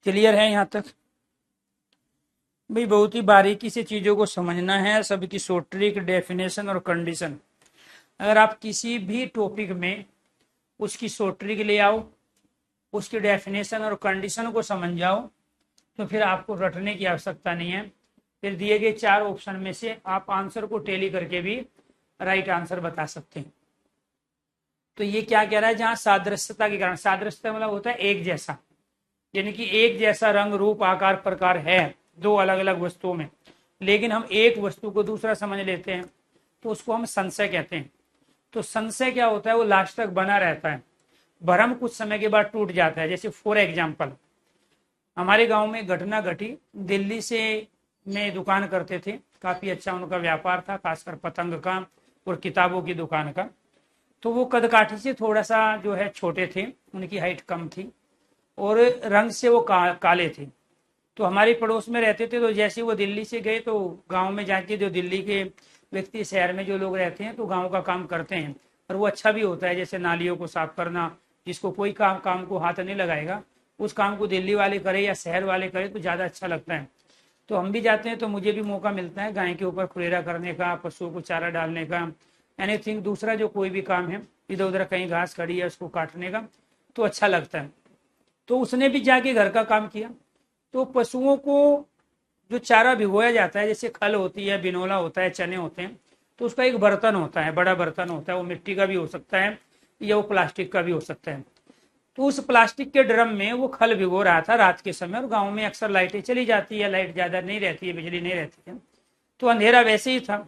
क्लियर है यहाँ तक? भाई बहुत ही बारीकी से चीजों को समझना है, सबकी सोट्रिक डेफिनेशन और कंडीशन। अगर आप किसी भी टॉपिक में उसकी सोट्रिक ले आओ, उसकी डेफिनेशन और कंडीशन को समझ जाओ तो फिर आपको रटने की आवश्यकता नहीं है। फिर दिए गए 4 ऑप्शन में से आप आंसर को टेली करके भी राइट आंसर बता सकते हैं। तो ये क्या कह रहा है? जहां सादृश्यता के कारण, सादृश्यता मतलब होता है एक जैसा, यानी कि एक जैसा रंग रूप आकार प्रकार है दो अलग अलग वस्तुओं में, लेकिन हम एक वस्तु को दूसरा समझ लेते हैं तो उसको हम संशय कहते हैं। तो संशय क्या होता है? वो लास्ट तक बना रहता है, भ्रम कुछ समय के बाद टूट जाता है। जैसे फॉर एग्जाम्पल, हमारे गांव में घटना घटी। दिल्ली से में दुकान करते थे, काफी अच्छा उनका व्यापार था, खासकर पतंग का और किताबों की दुकान का। तो वो कदकाठी से थोड़ा सा जो है छोटे थे, उनकी हाइट कम थी और रंग से वो काले थे। तो हमारे पड़ोस में रहते थे। तो जैसे वो दिल्ली से गए तो गांव में जाके जो दिल्ली के व्यक्ति शहर में जो लोग रहते हैं तो गांव का काम करते हैं और वो अच्छा भी होता है। जैसे नालियों को साफ करना, जिसको कोई काम को हाथ नहीं लगाएगा, उस काम को दिल्ली वाले करे या शहर वाले करे तो ज़्यादा अच्छा लगता है। तो हम भी जाते हैं तो मुझे भी मौका मिलता है गाय के ऊपर खुलेरा करने का, पशुओं को चारा डालने का, एनीथिंग दूसरा जो कोई भी काम है, इधर उधर कहीं घास खड़ी है उसको काटने का, तो अच्छा लगता है। तो उसने भी जाके घर का काम किया। तो पशुओं को जो चारा भिगोया जाता है, जैसे खल होती है, बिनोला होता है, चने होते हैं, तो उसका एक बर्तन होता है, बड़ा बर्तन होता है। वो मिट्टी का भी हो सकता है या वो प्लास्टिक का भी हो सकता है। तो उस प्लास्टिक के ड्रम में वो खल भिगो रहा था रात के समय। और गाँव में अक्सर लाइटें चली जाती है, लाइट ज्यादा नहीं रहती है, बिजली नहीं रहती है, तो अंधेरा वैसे ही था।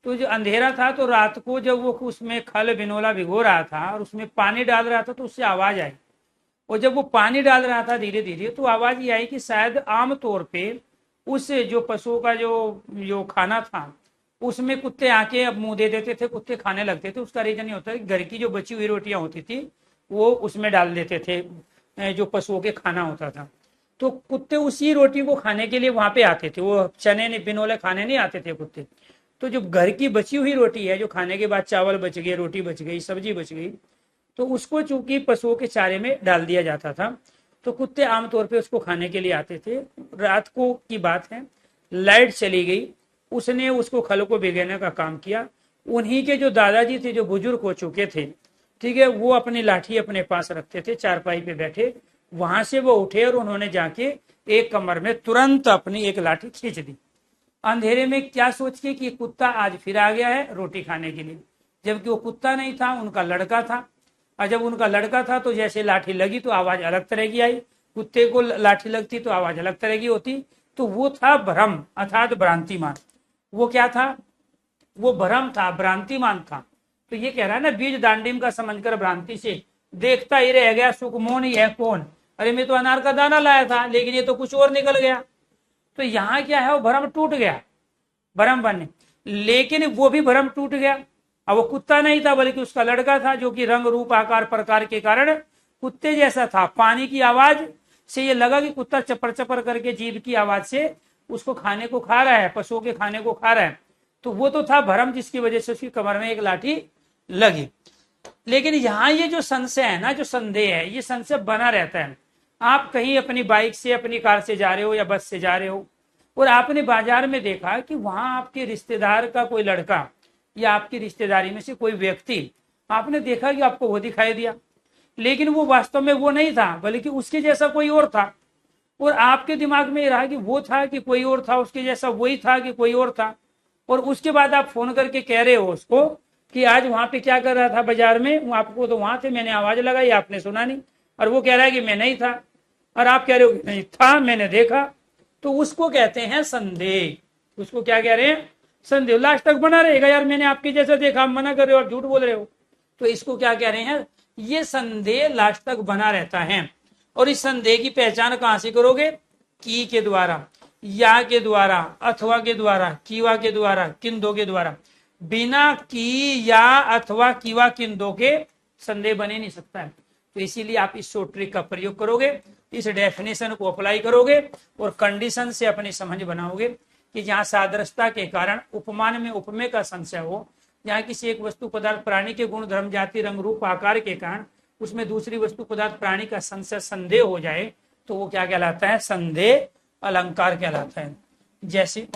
तो जो अंधेरा था तो रात को जब वो उसमें खल बिनोला भिगो रहा था और उसमें पानी डाल रहा था तो उससे आवाज आई। और जब वो पानी डाल रहा था धीरे धीरे तो आवाज ये आई कि शायद आमतौर पे उस जो पशुओं का जो खाना था उसमें कुत्ते आके अब मुंह दे देते थे, कुत्ते खाने लगते थे। उसका रीजन ये होता है कि घर की जो बची हुई रोटियां होती थी वो उसमें डाल देते थे, जो पशुओं के खाना होता था। तो कुत्ते उसी रोटी को खाने के लिए वहां पे आते थे। वो चने बिनोले खाने नहीं आते थे कुत्ते। तो जो घर की बची हुई रोटी है, जो खाने के बाद चावल बच गए, रोटी बच गई, सब्जी बच गई, तो उसको चूंकि पशुओं के चारे में डाल दिया जाता था तो कुत्ते आमतौर पे उसको खाने के लिए आते थे। रात को की बात है, लाइट चली गई, उसने उसको खल को भिगोने का काम किया। उन्हीं के जो दादाजी थे, जो बुजुर्ग हो चुके थे, ठीक है, वो अपनी लाठी अपने पास रखते थे, चारपाई पे बैठे, वहां से वो उठे और उन्होंने जाके एक कमर में तुरंत अपनी एक लाठी खींच दी, अंधेरे में, क्या सोच के कि कुत्ता आज फिर आ गया है रोटी खाने के लिए। जबकि वो कुत्ता नहीं था, उनका लड़का था। और जब उनका लड़का था तो जैसे लाठी लगी तो आवाज अलग तरह की आई, कुत्ते को लाठी लगती तो आवाज अलग तरह की होती, तो वो था भ्रम अर्थात भ्रांतिमान। वो क्या था? वो भ्रम था, भ्रांतिमान था। तो ये कह रहा है ना, बीज दांडिम का समझकर भ्रांति से देखता ही रह गया सुख मोन यह कौन। अरे मैं तो अनार का दाना लाया था, लेकिन ये तो कुछ और निकल गया। तो यहाँ क्या है, वो भ्रम टूट गया, भ्रम बने। लेकिन वो भी भ्रम टूट गया। अब वो कुत्ता नहीं था, बल्कि उसका लड़का था, जो कि रंग रूप आकार प्रकार के कारण कुत्ते जैसा था। पानी की आवाज से ये लगा कि कुत्ता चपर चपर करके जीभ की आवाज से उसको खाने को खा रहा है, पशुओं के खाने को खा रहा है। तो वो तो था भ्रम, जिसकी वजह से उसकी कमर में एक लाठी लगी। लेकिन यहाँ ये जो संशय है ना, जो संदेह है, ये संशय बना रहता है। आप कहीं अपनी बाइक से, अपनी कार से जा रहे हो या बस से जा रहे हो, और आपने बाजार में देखा कि वहां आपके रिश्तेदार का कोई लड़का या आपकी रिश्तेदारी में से कोई व्यक्ति, आपने देखा कि आपको वो दिखाई दिया, लेकिन वो वास्तव में वो नहीं था, बल्कि उसके जैसा कोई और था। और आपके दिमाग में रहा कि वो था कि कोई और था, उसके जैसा वही था कि कोई और था। और उसके बाद आप फोन करके कह रहे हो उसको कि आज वहां पे क्या कर रहा था बाजार में, आपको तो वहां थे, मैंने आवाज लगाई, आपने सुना नहीं। और वो कह रहा है कि मैं नहीं था, और आप कह रहे हो कि नहीं था, मैंने देखा। तो उसको कहते हैं संदेह। उसको क्या कह रहे हैं? संदेह। लास्ट तक बना रहेगा, यार मैंने आपके जैसा देखा, आप मना कर रहे हो, आप झूठ बोल रहे हो। तो इसको क्या कह रहे हैं? ये संदेह लास्ट तक बना रहता है। और इस संदेह की पहचान कहां से करोगे? की के द्वारा, या के द्वारा, अथवा के द्वारा, कीवा के द्वारा, किंदो के द्वारा। बिना की या अथवा कीवा किंदो के संदेह बने नहीं सकता है। तो इसीलिए आप इस शॉर्ट ट्रिक का प्रयोग करोगे, इस डेफिनेशन को अप्लाई करोगे और कंडीशन से अपनी समझ बनाओगे कि जहां सादृश्यता के कारण उपमान में उपमेय का संशय हो, जहां किसी एक वस्तु पदार्थ प्राणी के गुण धर्म जाति रंग रूप आकार के कारण उसमें दूसरी वस्तु पदार्थ प्राणी का संशय संदेह हो जाए, तो वो क्या कहलाता है? संदेह अलंकार कहलाता है। जैसे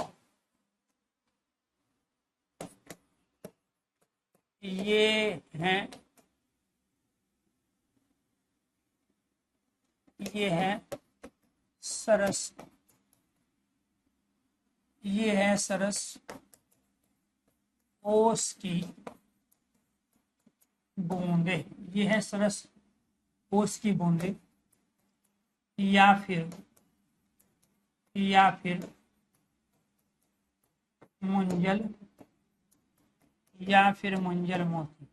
ये है सरस, ये है सरस ओस की बूंदे, ये है सरस ओस की बूंदे, या फिर मुंजल, या फिर मुंजल मोती।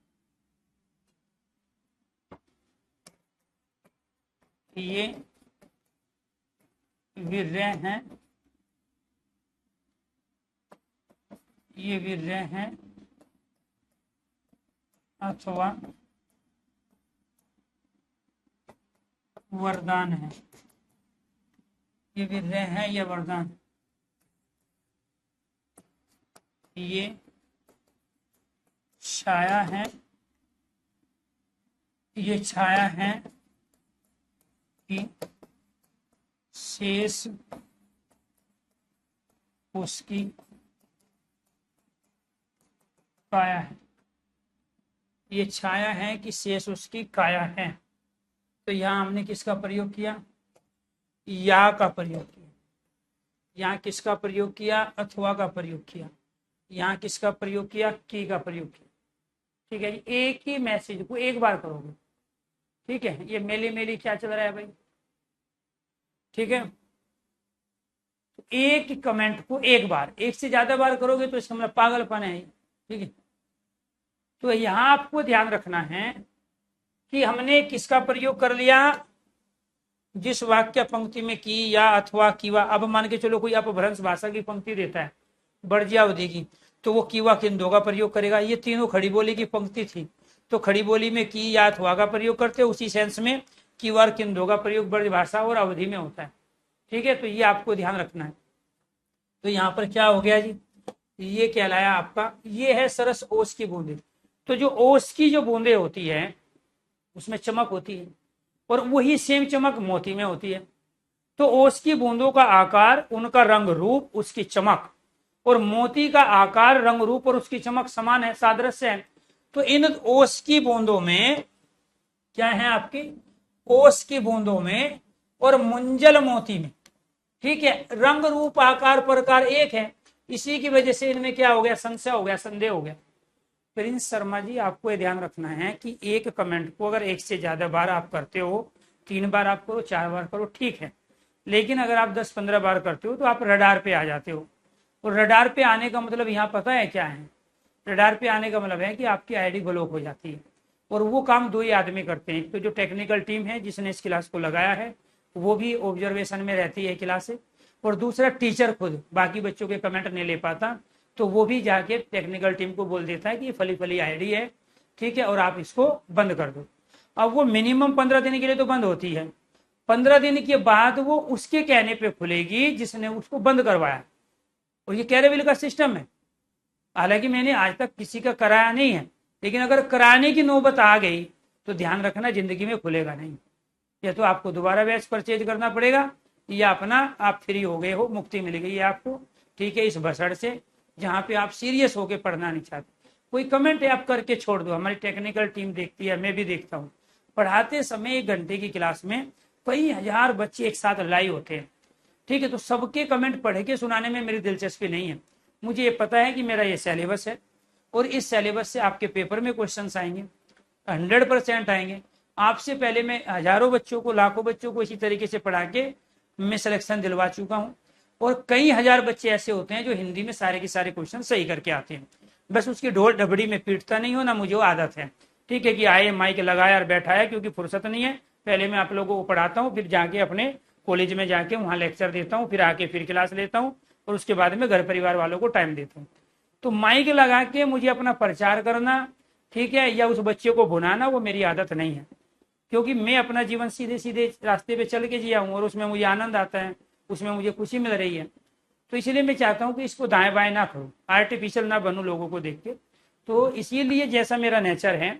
ये विर्य हैं, ये विर्य हैं अथवा वरदान है। ये विर्य है, ये वरदान। ये छाया है, ये छाया है कि शेष उसकी काया है। ये छाया है कि शेष उसकी काया है। तो यहां हमने किसका प्रयोग किया? या का प्रयोग किया। यहाँ किसका प्रयोग किया? अथवा का प्रयोग किया। यहाँ किसका प्रयोग किया? की का प्रयोग किया। ठीक है, एक ही मैसेज को एक बार करोगे। ठीक है, ये मेली मेली क्या चल रहा है भाई? ठीक है, तो एक कमेंट को एक बार, एक से ज्यादा बार करोगे तो इसका मतलब पागलपन है। ठीक है, तो यहां आपको ध्यान रखना है कि हमने किसका प्रयोग कर लिया? जिस वाक्य पंक्ति में की या अथवा कीवा। अब मान के चलो कोई अपभ्रंश भाषा की पंक्ति देता है वर्ज्यावधि की, तो वो कीवा किंदो का प्रयोग करेगा। ये तीनों खड़ी बोली की पंक्ति थी, तो खड़ी बोली में की या अथवा का प्रयोग करते, उसी सेंस में कीवा और किंदो का प्रयोग ब्रज भाषा और अवधि में होता है। ठीक है, तो ये आपको ध्यान रखना है। तो यहाँ पर क्या हो गया जी? ये कहलाया आपका, ये है सरस ओस की बूंदे। तो जो ओस की जो बूंदे होती है उसमें चमक होती है, और वही सेम चमक मोती में होती है। तो ओस की बूंदों का आकार, उनका रंग रूप, उसकी चमक, और मोती का आकार, रंग रूप और उसकी चमक समान है, सादृश्य है। तो इन ओस की बूंदों में क्या है? आपकी ओस की बूंदों में और मुंजल मोती में, ठीक है, रंग रूप आकार प्रकार एक है। इसी की वजह से इनमें क्या हो गया? संशय हो गया, संदेह हो गया। प्रिंस शर्मा जी, आपको ये ध्यान रखना है कि एक कमेंट को अगर एक से ज्यादा बार आप करते हो, 3 बार आप करो, 4 बार करो, ठीक है, लेकिन अगर आप 10-15 बार करते हो तो आप रडार पे आ जाते हो। और रडार पे आने का मतलब यहाँ पता है क्या है? रडार पे आने का मतलब है कि आपकी आईडी ब्लॉक हो जाती है। और वो काम 2 ही आदमी करते हैं, तो जो टेक्निकल टीम है जिसने इस क्लास को लगाया है वो भी ऑब्जर्वेशन में रहती है क्लास से, और दूसरा टीचर खुद बाकी बच्चों के कमेंट नहीं ले पाता, तो वो भी जाके टेक्निकल टीम को बोल देता है कि ये फली फली आईडी है, ठीक है, और आप इसको बंद कर दो। अब वो मिनिमम 15 दिन के लिए तो बंद होती है, 15 दिन के बाद वो उसके कहने पे खुलेगी जिसने उसको बंद करवाया। और ये कैरेबिल का सिस्टम है। हालांकि मैंने आज तक किसी का कराया नहीं है, लेकिन अगर कराने की नौबत आ गई तो ध्यान रखना जिंदगी में खुलेगा नहीं। या तो आपको दोबारा बैच परचेज करना पड़ेगा, या अपना आप फ्री हो गए हो, मुक्ति मिल गई है आपको, ठीक है, इस भसड़ से जहाँ पे आप सीरियस होके पढ़ना नहीं चाहते। कोई कमेंट है आप करके छोड़ दो, हमारी टेक्निकल टीम देखती है, मैं भी देखता हूँ। पढ़ाते समय 1 घंटे की क्लास में कई हजार बच्चे एक साथ लाइव होते हैं, ठीक है, तो सबके कमेंट पढ़ के सुनाने में मेरी दिलचस्पी नहीं है। मुझे ये पता है कि मेरा ये सिलेबस है, और इस सिलेबस से आपके पेपर में क्वेश्चंस आएंगे, 100% आएंगे। आपसे पहले मैं हजारों बच्चों को, लाखों बच्चों को इसी तरीके से पढ़ा के मैं सिलेक्शन दिलवा चुका हूँ। और कई हजार बच्चे ऐसे होते हैं जो हिंदी में सारे के सारे क्वेश्चन सही करके आते हैं, बस उसकी ढोल डबड़ी में पीटता नहीं हो ना, मुझे वो आदत है, ठीक है, कि आए माइक लगाया और बैठाया, क्योंकि फुर्सत नहीं है। पहले मैं आप लोगों को पढ़ाता हूँ, फिर जाके अपने कॉलेज में जाके वहाँ लेक्चर देता हूँ, फिर आके फिर क्लास लेता हूँ, और उसके बाद में घर परिवार वालों को टाइम देता हूँ। तो माइक लगा के मुझे अपना प्रचार करना, ठीक है, या उस बच्चे को भुनाना, वो मेरी आदत नहीं है। क्योंकि मैं अपना जीवन सीधे सीधे रास्ते पे चल के जिया हूँ, और उसमें मुझे आनंद आता है, उसमें मुझे खुशी मिल रही है। तो इसीलिए मैं चाहता हूँ कि इसको दाएं बाएं ना करूँ, आर्टिफिशियल ना बनूँ लोगों को देख के। तो इसीलिए जैसा मेरा नेचर है,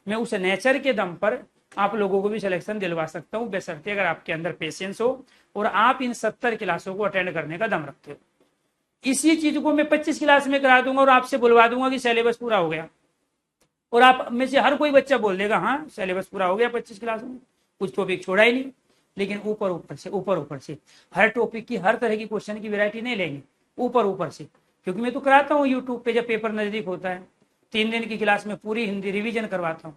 मैं उस नेचर के दम पर आप लोगों को भी सिलेक्शन दिलवा सकता हूँ, बशर्ते अगर आपके अंदर पेशेंस हो और आप इन 70 क्लासों को अटेंड करने का दम रखते हो। इसी चीज को मैं 25 क्लास में करा दूंगा और आपसे बुलवा दूंगा कि सिलेबस पूरा हो गया, और आप में से हर कोई बच्चा बोल देगा हाँ सिलेबस पूरा हो गया 25 क्लास में, कुछ टॉपिक छोड़ा ही नहीं। लेकिन ऊपर ऊपर से हर टॉपिक की, हर तरह की क्वेश्चन की वैरायटी नहीं लेंगे, ऊपर से। क्योंकि मैं तो कराता हूँ यूट्यूब पे, जब पेपर नजदीक होता है 3 दिन की क्लास में पूरी हिंदी रिवीजन करवाता हूँ।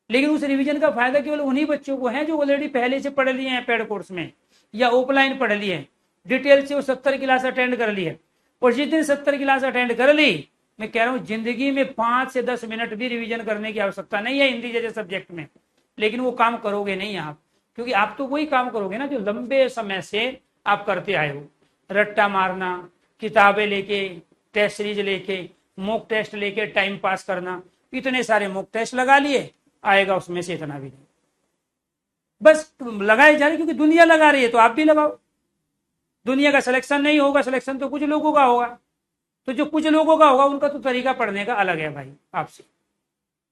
लेकिन उस रिवीजन का फायदा केवल उन्हीं बच्चों को है जो ऑलरेडी पहले से पढ़ लिए हैं पेड कोर्स में, या ऑफलाइन पढ़ लिए हैं, डिटेल से वो 70 क्लास अटेंड कर ली है। और जिस दिन 70 क्लास अटेंड कर ली, मैं कह रहा हूँ जिंदगी में 5 से 10 मिनट भी रिवीजन करने की आवश्यकता नहीं है हिंदी जैसे सब्जेक्ट में। लेकिन वो काम करोगे नहीं आप, क्योंकि आप तो वही काम करोगे ना जो लंबे समय से आप करते आए हो, रट्टा मारना, किताबें लेके, टेस्ट सीरीज लेके, मॉक टेस्ट लेके टाइम पास करना। इतने सारे मॉक टेस्ट लगा लिए, आएगा उसमें से इतना भी नहीं, बस लगाए जा रहे क्योंकि दुनिया लगा रही है, तो आप भी लगाओ। दुनिया का सिलेक्शन नहीं होगा, सिलेक्शन तो कुछ लोगों का होगा, तो जो कुछ लोगों का होगा उनका तो तरीका पढ़ने का अलग है भाई आपसे,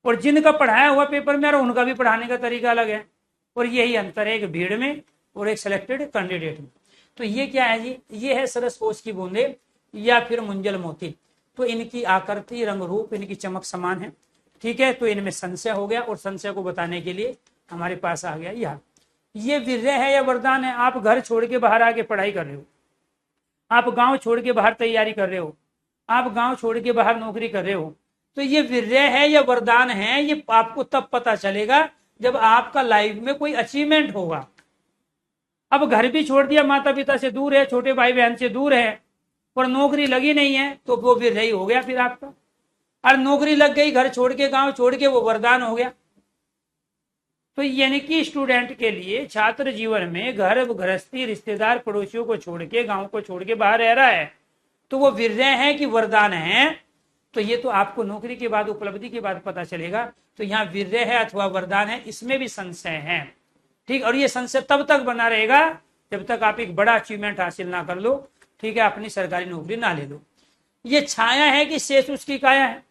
और जिनका पढ़ाया हुआ पेपर में उनका भी पढ़ाने का तरीका अलग है। और यही अंतर है एक भीड़ में और एक सिलेक्टेड कैंडिडेट में। तो ये क्या है जी, ये है सरसपोश की बूंदे या फिर मुंजल मोती। तो इनकी आकृति, रंग रूप, इनकी चमक समान है, ठीक है। तो इनमें संशय हो गया, और संशय को बताने के लिए हमारे पास आ गया यह, ये वीर्य है या वरदान है। आप घर छोड़ के बाहर आके पढ़ाई कर रहे हो, आप गांव छोड़ के बाहर तैयारी कर रहे हो, आप गांव छोड़ के बाहर नौकरी कर रहे हो, तो ये वीर्य है या वरदान है, ये आपको तब पता चलेगा जब आपका लाइफ में कोई अचीवमेंट होगा। अब घर भी छोड़ दिया, माता पिता से दूर है, छोटे भाई बहन से दूर है, पर नौकरी लगी नहीं है, तो वो वीर्य ही हो गया फिर आपका। और नौकरी लग गई, घर छोड़ के, गांव छोड़ के, वो वरदान हो गया। तो यानी कि स्टूडेंट के लिए छात्र जीवन में घर गृहस्थी, रिश्तेदार, पड़ोसियों को छोड़ के, गांव को छोड़ के बाहर रह रहा है, तो वो वीर्य है कि वरदान है, तो ये तो आपको नौकरी के बाद, उपलब्धि के बाद पता चलेगा। तो यहाँ वीर्य है अथवा वरदान है, इसमें भी संशय है, ठीक। और ये संशय तब तक बना रहेगा जब तक आप एक बड़ा अचीवमेंट हासिल ना कर लो, ठीक है, अपनी सरकारी नौकरी ना ले लो। ये छाया है कि शेष उसकी काया है।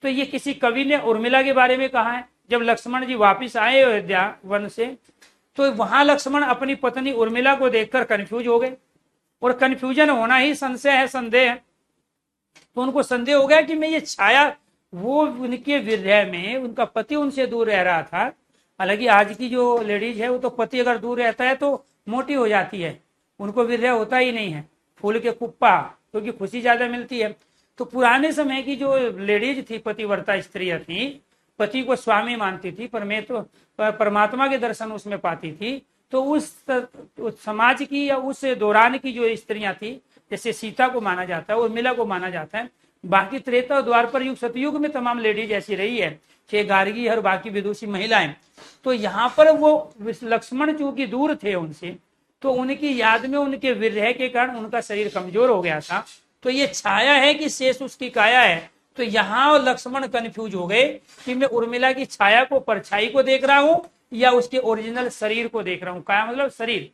तो ये किसी कवि ने उर्मिला के बारे में कहा है। जब लक्ष्मण जी वापिस आए अयोध्या वन से, तो वहां लक्ष्मण अपनी पत्नी उर्मिला को देखकर कंफ्यूज हो गए, और कंफ्यूजन होना ही संशय है, संदेह है। तो उनको संदेह हो गया कि मैं ये छाया, वो उनके विरह में उनका पति उनसे दूर रह रहा था। हालांकि आज की जो लेडीज है वो तो पति अगर दूर रहता है तो मोटी हो जाती है, उनको विरह होता ही नहीं है, फूल के कुप्पा, क्योंकि खुशी ज्यादा मिलती है। तो पुराने समय की जो लेडीज थी, पतिव्रता स्त्रियां थी, पति को स्वामी मानती थी, परमात्मा के दर्शन उसमें पाती थी, तो उस समाज की या उस दौरान की जो स्त्रियां थी, जैसे सीता को माना जाता है, उर्मिला को माना जाता है, बाकी त्रेता और द्वापर युग सतयुग में तमाम लेडीज ऐसी रही है, छह गार्गी और बाकी विदुषी महिलाएं। तो यहाँ पर वो लक्ष्मण चूंकि दूर थे उनसे, तो उनकी याद में उनके विरह के कारण उनका शरीर कमजोर हो गया था। तो ये छाया है कि शेष उसकी काया है। तो यहाँ लक्ष्मण कंफ्यूज हो गए कि मैं उर्मिला की छाया को, परछाई को देख रहा हूं या उसके ओरिजिनल शरीर को देख रहा हूं। काया मतलब शरीर।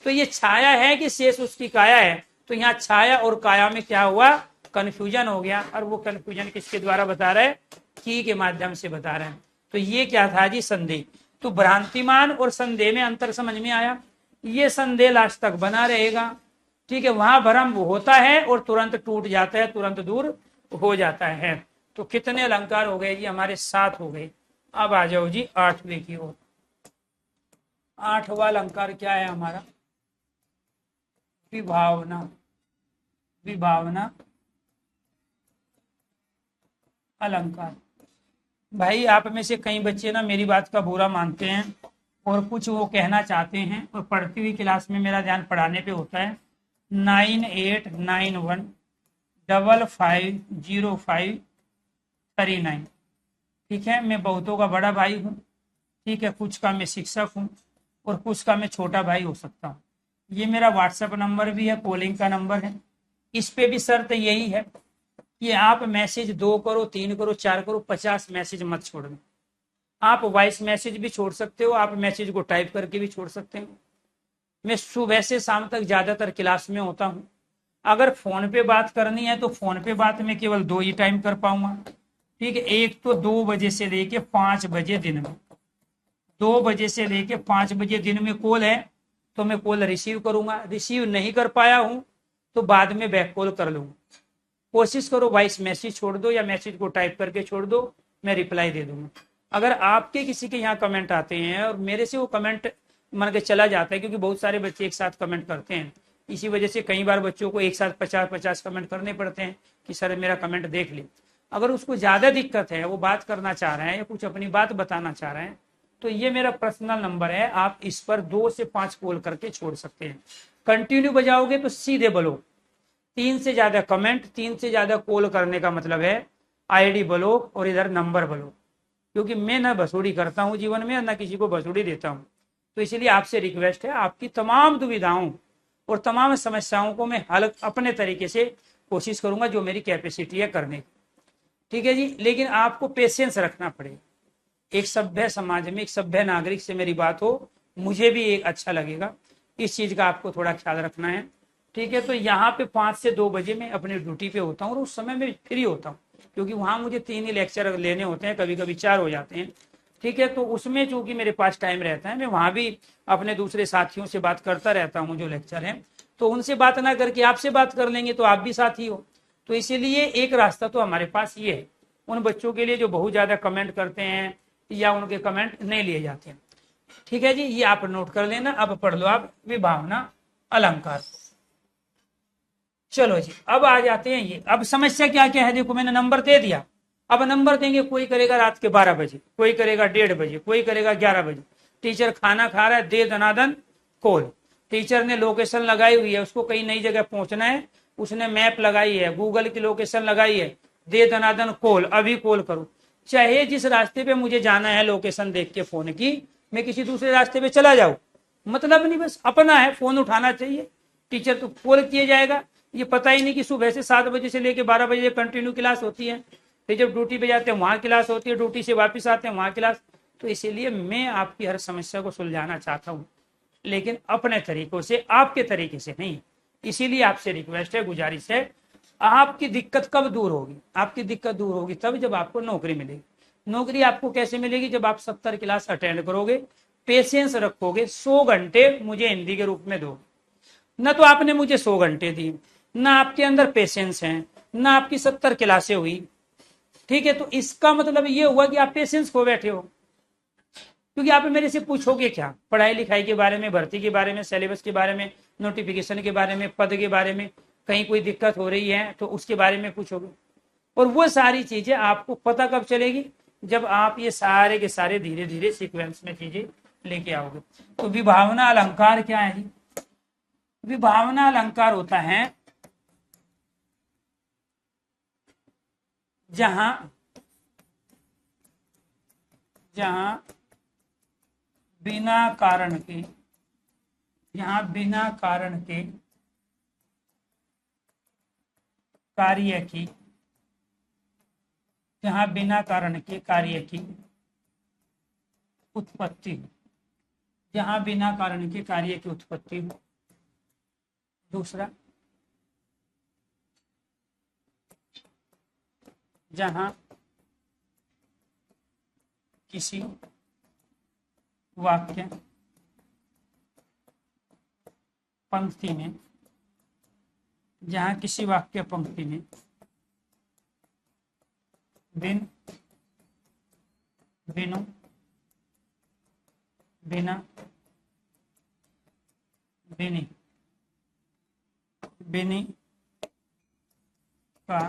तो ये छाया है कि शेष उसकी काया है। तो यहाँ छाया और काया में क्या हुआ, कंफ्यूजन हो गया। और वो कंफ्यूजन किसके द्वारा बता रहे, की के माध्यम से बता रहे हैं। तो ये क्या था जी, संदेह। तो भ्रांतिमान और संदेह में अंतर समझ में आया। ये संदेह लास्ट तक बना रहेगा, ठीक है। वहां भ्रम होता है और तुरंत टूट जाता है, तुरंत दूर हो जाता है। तो कितने अलंकार हो गए जी हमारे, 7 हो गए। अब आ जाओ जी 8वें की ओर। 8वां अलंकार क्या है हमारा, विभावना। विभावना अलंकार। भाई आप में से कई बच्चे ना मेरी बात का बुरा मानते हैं और कुछ वो कहना चाहते हैं, और पढ़ती हुई क्लास में मेरा ध्यान पढ़ाने पे होता है। 9891550539। ठीक है, मैं बहुतों का बड़ा भाई हूँ, ठीक है। कुछ का मैं शिक्षक हूँ और कुछ का मैं छोटा भाई हो सकता हूँ। ये मेरा व्हाट्सएप नंबर भी है, कॉलिंग का नंबर है। इस पे भी शर्त यही है कि आप मैसेज 2 करो, 3 करो, 4 करो, 50 मैसेज मत छोड़ना। आप वॉइस मैसेज भी छोड़ सकते हो, आप मैसेज को टाइप करके भी छोड़ सकते हो। मैं सुबह से शाम तक ज्यादातर क्लास में होता हूँ। अगर फोन पे बात करनी है तो फोन पे बात मैं केवल 2 ही टाइम कर पाऊंगा, ठीक है। एक तो 2 बजे से लेके 5 बजे दिन में, 2 बजे से लेके 5 बजे दिन में कॉल है तो मैं कॉल रिसीव करूंगा। रिसीव नहीं कर पाया हूं तो बाद में बैक कॉल कर लूंगा। कोशिश करो वॉइस मैसेज छोड़ दो या मैसेज को टाइप करके छोड़ दो, मैं रिप्लाई दे दूंगा। अगर आपके किसी के यहाँ कमेंट आते हैं और मेरे से वो कमेंट मान के चला जाता है, क्योंकि बहुत सारे बच्चे एक साथ कमेंट करते हैं, इसी वजह से कई बार बच्चों को एक साथ 50-50 कमेंट करने पड़ते हैं कि सर मेरा कमेंट देख ले। अगर उसको ज्यादा दिक्कत है, वो बात करना चाह रहे हैं या कुछ अपनी बात बताना चाह रहे हैं, तो ये मेरा पर्सनल नंबर है, आप इस पर 2 से 5 कॉल करके छोड़ सकते हैं। कंटिन्यू बजाओगे तो सीधे ब्लॉक, 3 से ज्यादा कमेंट, 3 से ज्यादा कॉल करने का मतलब है आईडी ब्लॉक और इधर नंबर ब्लॉक। क्योंकि मैं ना भसुड़ी करता हूँ जीवन में, ना किसी को भसुड़ी देता हूँ। तो इसलिए आपसे रिक्वेस्ट है, आपकी तमाम दुविधाओं और तमाम समस्याओं को मैं हल अपने तरीके से कोशिश करूंगा, जो मेरी कैपेसिटी है करने की, ठीक है जी। लेकिन आपको पेशेंस रखना पड़ेगा। एक सभ्य समाज में एक सभ्य नागरिक से मेरी बात हो, मुझे भी एक अच्छा लगेगा। इस चीज का आपको थोड़ा ख्याल रखना है, ठीक है। तो यहाँ पे 5 से 2 बजे मैं अपनी ड्यूटी पे होता हूँ और उस समय मैं फ्री होता हूँ, क्योंकि वहां मुझे 3 ही लेक्चर लेने होते हैं, कभी कभी 4 हो जाते हैं, ठीक है। तो उसमें चूंकि मेरे पास टाइम रहता है, मैं वहां भी अपने दूसरे साथियों से बात करता रहता हूँ जो लेक्चर है। तो उनसे बात ना करके आपसे बात कर लेंगे तो आप भी साथी हो। तो इसीलिए एक रास्ता तो हमारे पास ये है, उन बच्चों के लिए जो बहुत ज्यादा कमेंट करते हैं या उनके कमेंट नहीं लिए जाते हैं, ठीक है जी। ये आप नोट कर लेना। अब पढ़ लो आप विभावना अलंकार। चलो जी, अब आ जाते हैं ये। अब समस्या क्या क्या है, देखो मैंने नंबर दे दिया। अब नंबर देंगे, कोई करेगा रात के 12 बजे, कोई करेगा 1:30 बजे, कोई करेगा 11 बजे। टीचर खाना खा रहा है, दे दनादन कॉल। टीचर ने लोकेशन लगाई हुई है, उसको कहीं नई जगह पहुंचना है, उसने मैप लगाई है, गूगल की लोकेशन लगाई है, दे दनादन कॉल, अभी कॉल करो। चाहे जिस रास्ते पे मुझे जाना है लोकेशन देख के फोन की, मैं किसी दूसरे रास्ते पे चला जाऊं, मतलब नहीं, बस अपना है, फोन उठाना चाहिए। टीचर तो कॉल किया जाएगा, ये पता ही नहीं कि सुबह से 7 बजे से लेकर 12 बजे कंटिन्यू क्लास होती है। फिर जब ड्यूटी पे जाते हैं वहां क्लास होती है, ड्यूटी से वापस आते हैं वहां क्लास। तो इसीलिए मैं आपकी हर समस्या को सुलझाना चाहता हूँ, लेकिन अपने तरीकों से, आपके तरीके से नहीं। इसीलिए आपसे रिक्वेस्ट है, गुजारिश है, आपकी दिक्कत कब दूर होगी? आपकी दिक्कत दूर होगी तब जब आपको नौकरी मिलेगी। नौकरी आपको कैसे मिलेगी? जब आप 70 क्लास अटेंड करोगे, पेशेंस रखोगे, 100 घंटे मुझे हिंदी के रूप में दो। न तो आपने मुझे 100 घंटे दी, ना आपके अंदर पेशेंस है, ना आपकी 70 क्लासें हुई, ठीक है। तो इसका मतलब ये हुआ कि आप पेशेंस खो बैठे हो। क्योंकि आप मेरे से पूछोगे क्या? पढ़ाई लिखाई के बारे में, भर्ती के बारे में, सिलेबस के बारे में, नोटिफिकेशन के बारे में, पद के बारे में, कहीं कोई दिक्कत हो रही है तो उसके बारे में पूछोगे। और वो सारी चीजें आपको पता कब चलेगी? जब आप ये सारे के सारे धीरे धीरे सीक्वेंस में चीजें लेके आओगे। तो विभावना अलंकार क्या है जी? विभावना अलंकार होता है जहां बिना कारण के कार्य की उत्पत्ति हो, जहां बिना कारण के कार्य की उत्पत्ति हो। दूसरा, जहां किसी वाक्य पंक्ति में बिनी का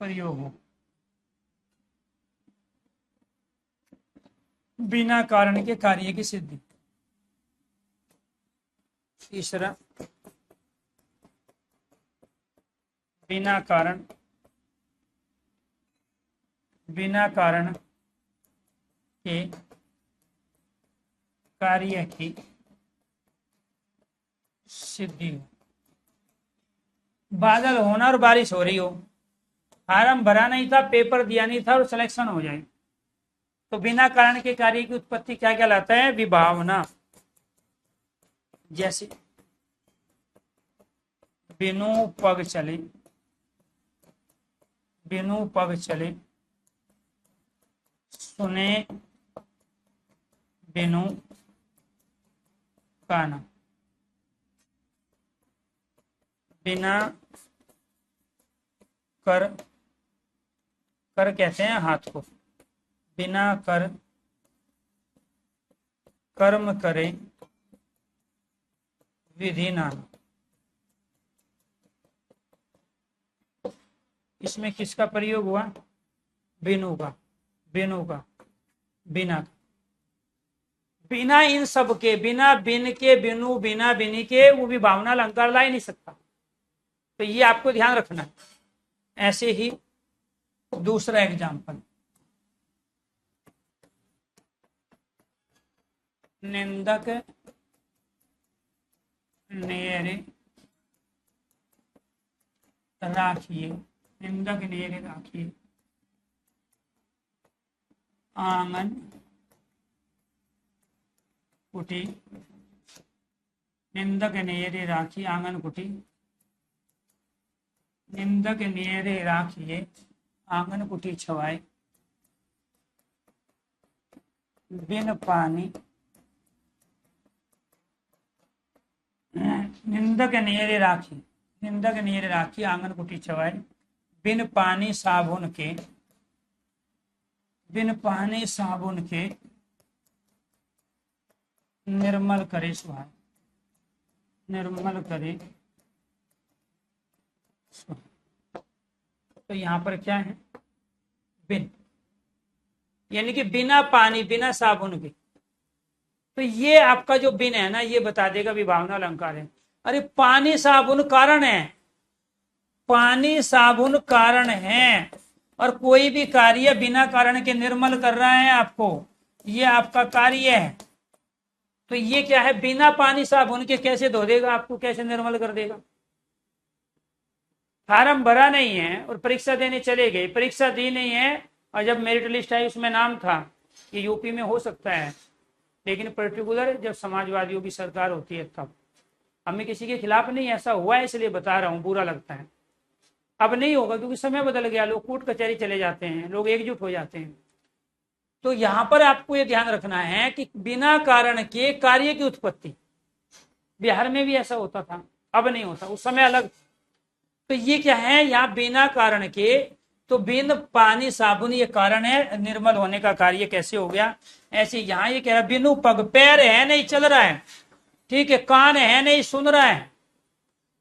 प्रयोग हो। बिना कारण के कार्य की सिद्धि। तीसरा, बिना कारण के कार्य की सिद्धि हो। बादल होना और बारिश हो रही हो, फार्म भरा नहीं था, पेपर दिया नहीं था और सिलेक्शन हो जाए, तो बिना कारण के कार्य की उत्पत्ति क्या कहलाता है? विभावना। जैसे बिनु पग चले सुने बिनु काना। बिना कर कहते हैं हाथ को। बिना कर्म करे विधि नाना। इसमें किसका प्रयोग हुआ? बिनु का। बिना इन सब के, बिना बिन के, बिनु बिना बिनी के वो विभावना अलंकार ला ही नहीं सकता। तो ये आपको ध्यान रखना है। ऐसे ही दूसरा एग्जाम्पल, निंदक नेरे राखिए आंगन कुटी। निंदक नेरे राखी आंगन कुटी। निंदक नेरे राखिए आंगन कुटी छवाए। बिन पानी निंदक नेरे राखी आंगन कुटी छवाए। बिन पानी साबुन के निर्मल करे सुहाए। तो यहाँ पर क्या है? बिन, यानी कि बिना पानी बिना साबुन के। तो ये आपका जो बिन है ना, ये बता देगा विभावना अलंकार है। अरे पानी साबुन कारण है और कोई भी कार्य बिना कारण के निर्मल कर रहा है आपको, ये आपका कार्य है। तो ये क्या है? बिना पानी साबुन के कैसे धो देगा आपको, कैसे निर्मल कर देगा? फार्म भरा नहीं है और परीक्षा देने चले गए, परीक्षा दी नहीं है, और जब मेरिट लिस्ट आई उसमें नाम था। ये यूपी में हो सकता है, लेकिन पर्टिकुलर जब समाजवादियों की सरकार होती है तब। अब मैं किसी के खिलाफ नहीं, ऐसा हुआ है इसलिए बता रहा हूँ, बुरा लगता है। अब नहीं होगा क्योंकि समय बदल गया, लोग कोर्ट कचहरी चले जाते हैं, लोग एकजुट हो जाते हैं। तो यहां पर आपको ये ध्यान रखना है कि बिना कारण के कार्य की उत्पत्ति, बिहार में भी ऐसा होता था, अब नहीं होता, उस समय अलग। तो ये क्या है? यहाँ बिना कारण के, तो बिन पानी साबुन ये कारण है, निर्मल होने का कार्य कैसे हो गया? ऐसे यहाँ ये कह रहा है बिनु पग, पैर है नहीं चल रहा है, ठीक है, कान है नहीं सुन रहा है,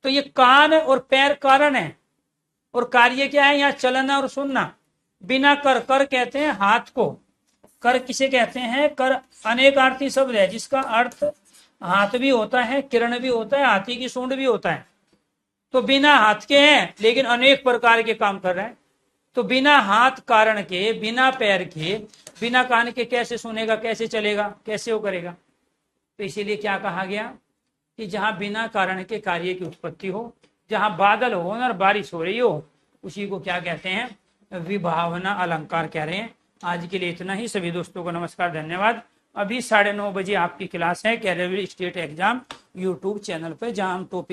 तो ये कान और पैर कारण है, और कार्य क्या है? यहाँ चलना और सुनना। बिना कर कहते हैं हाथ को, कर किसे कहते हैं? कर अनेकार्थी शब्द है जिसका अर्थ हाथ भी होता है, किरण भी होता है, हाथी की सूंड भी होता है। तो बिना हाथ के हैं लेकिन अनेक प्रकार के काम कर रहे हैं। तो बिना हाथ कारण के, बिना पैर के, बिना कान के कैसे सुनेगा, कैसे चलेगा, कैसे वो करेगा? तो इसीलिए क्या कहा गया कि जहां बिना कारण के कार्य की उत्पत्ति हो, जहां बादल हो और बारिश हो रही हो, उसी को क्या कहते हैं? विभावना अलंकार कह रहे हैं। आज के लिए इतना ही। सभी दोस्तों को नमस्कार, धन्यवाद। अभी 9:30 बजे आपकी क्लास है career state exam YouTube channel पर, जहां हम टॉपिक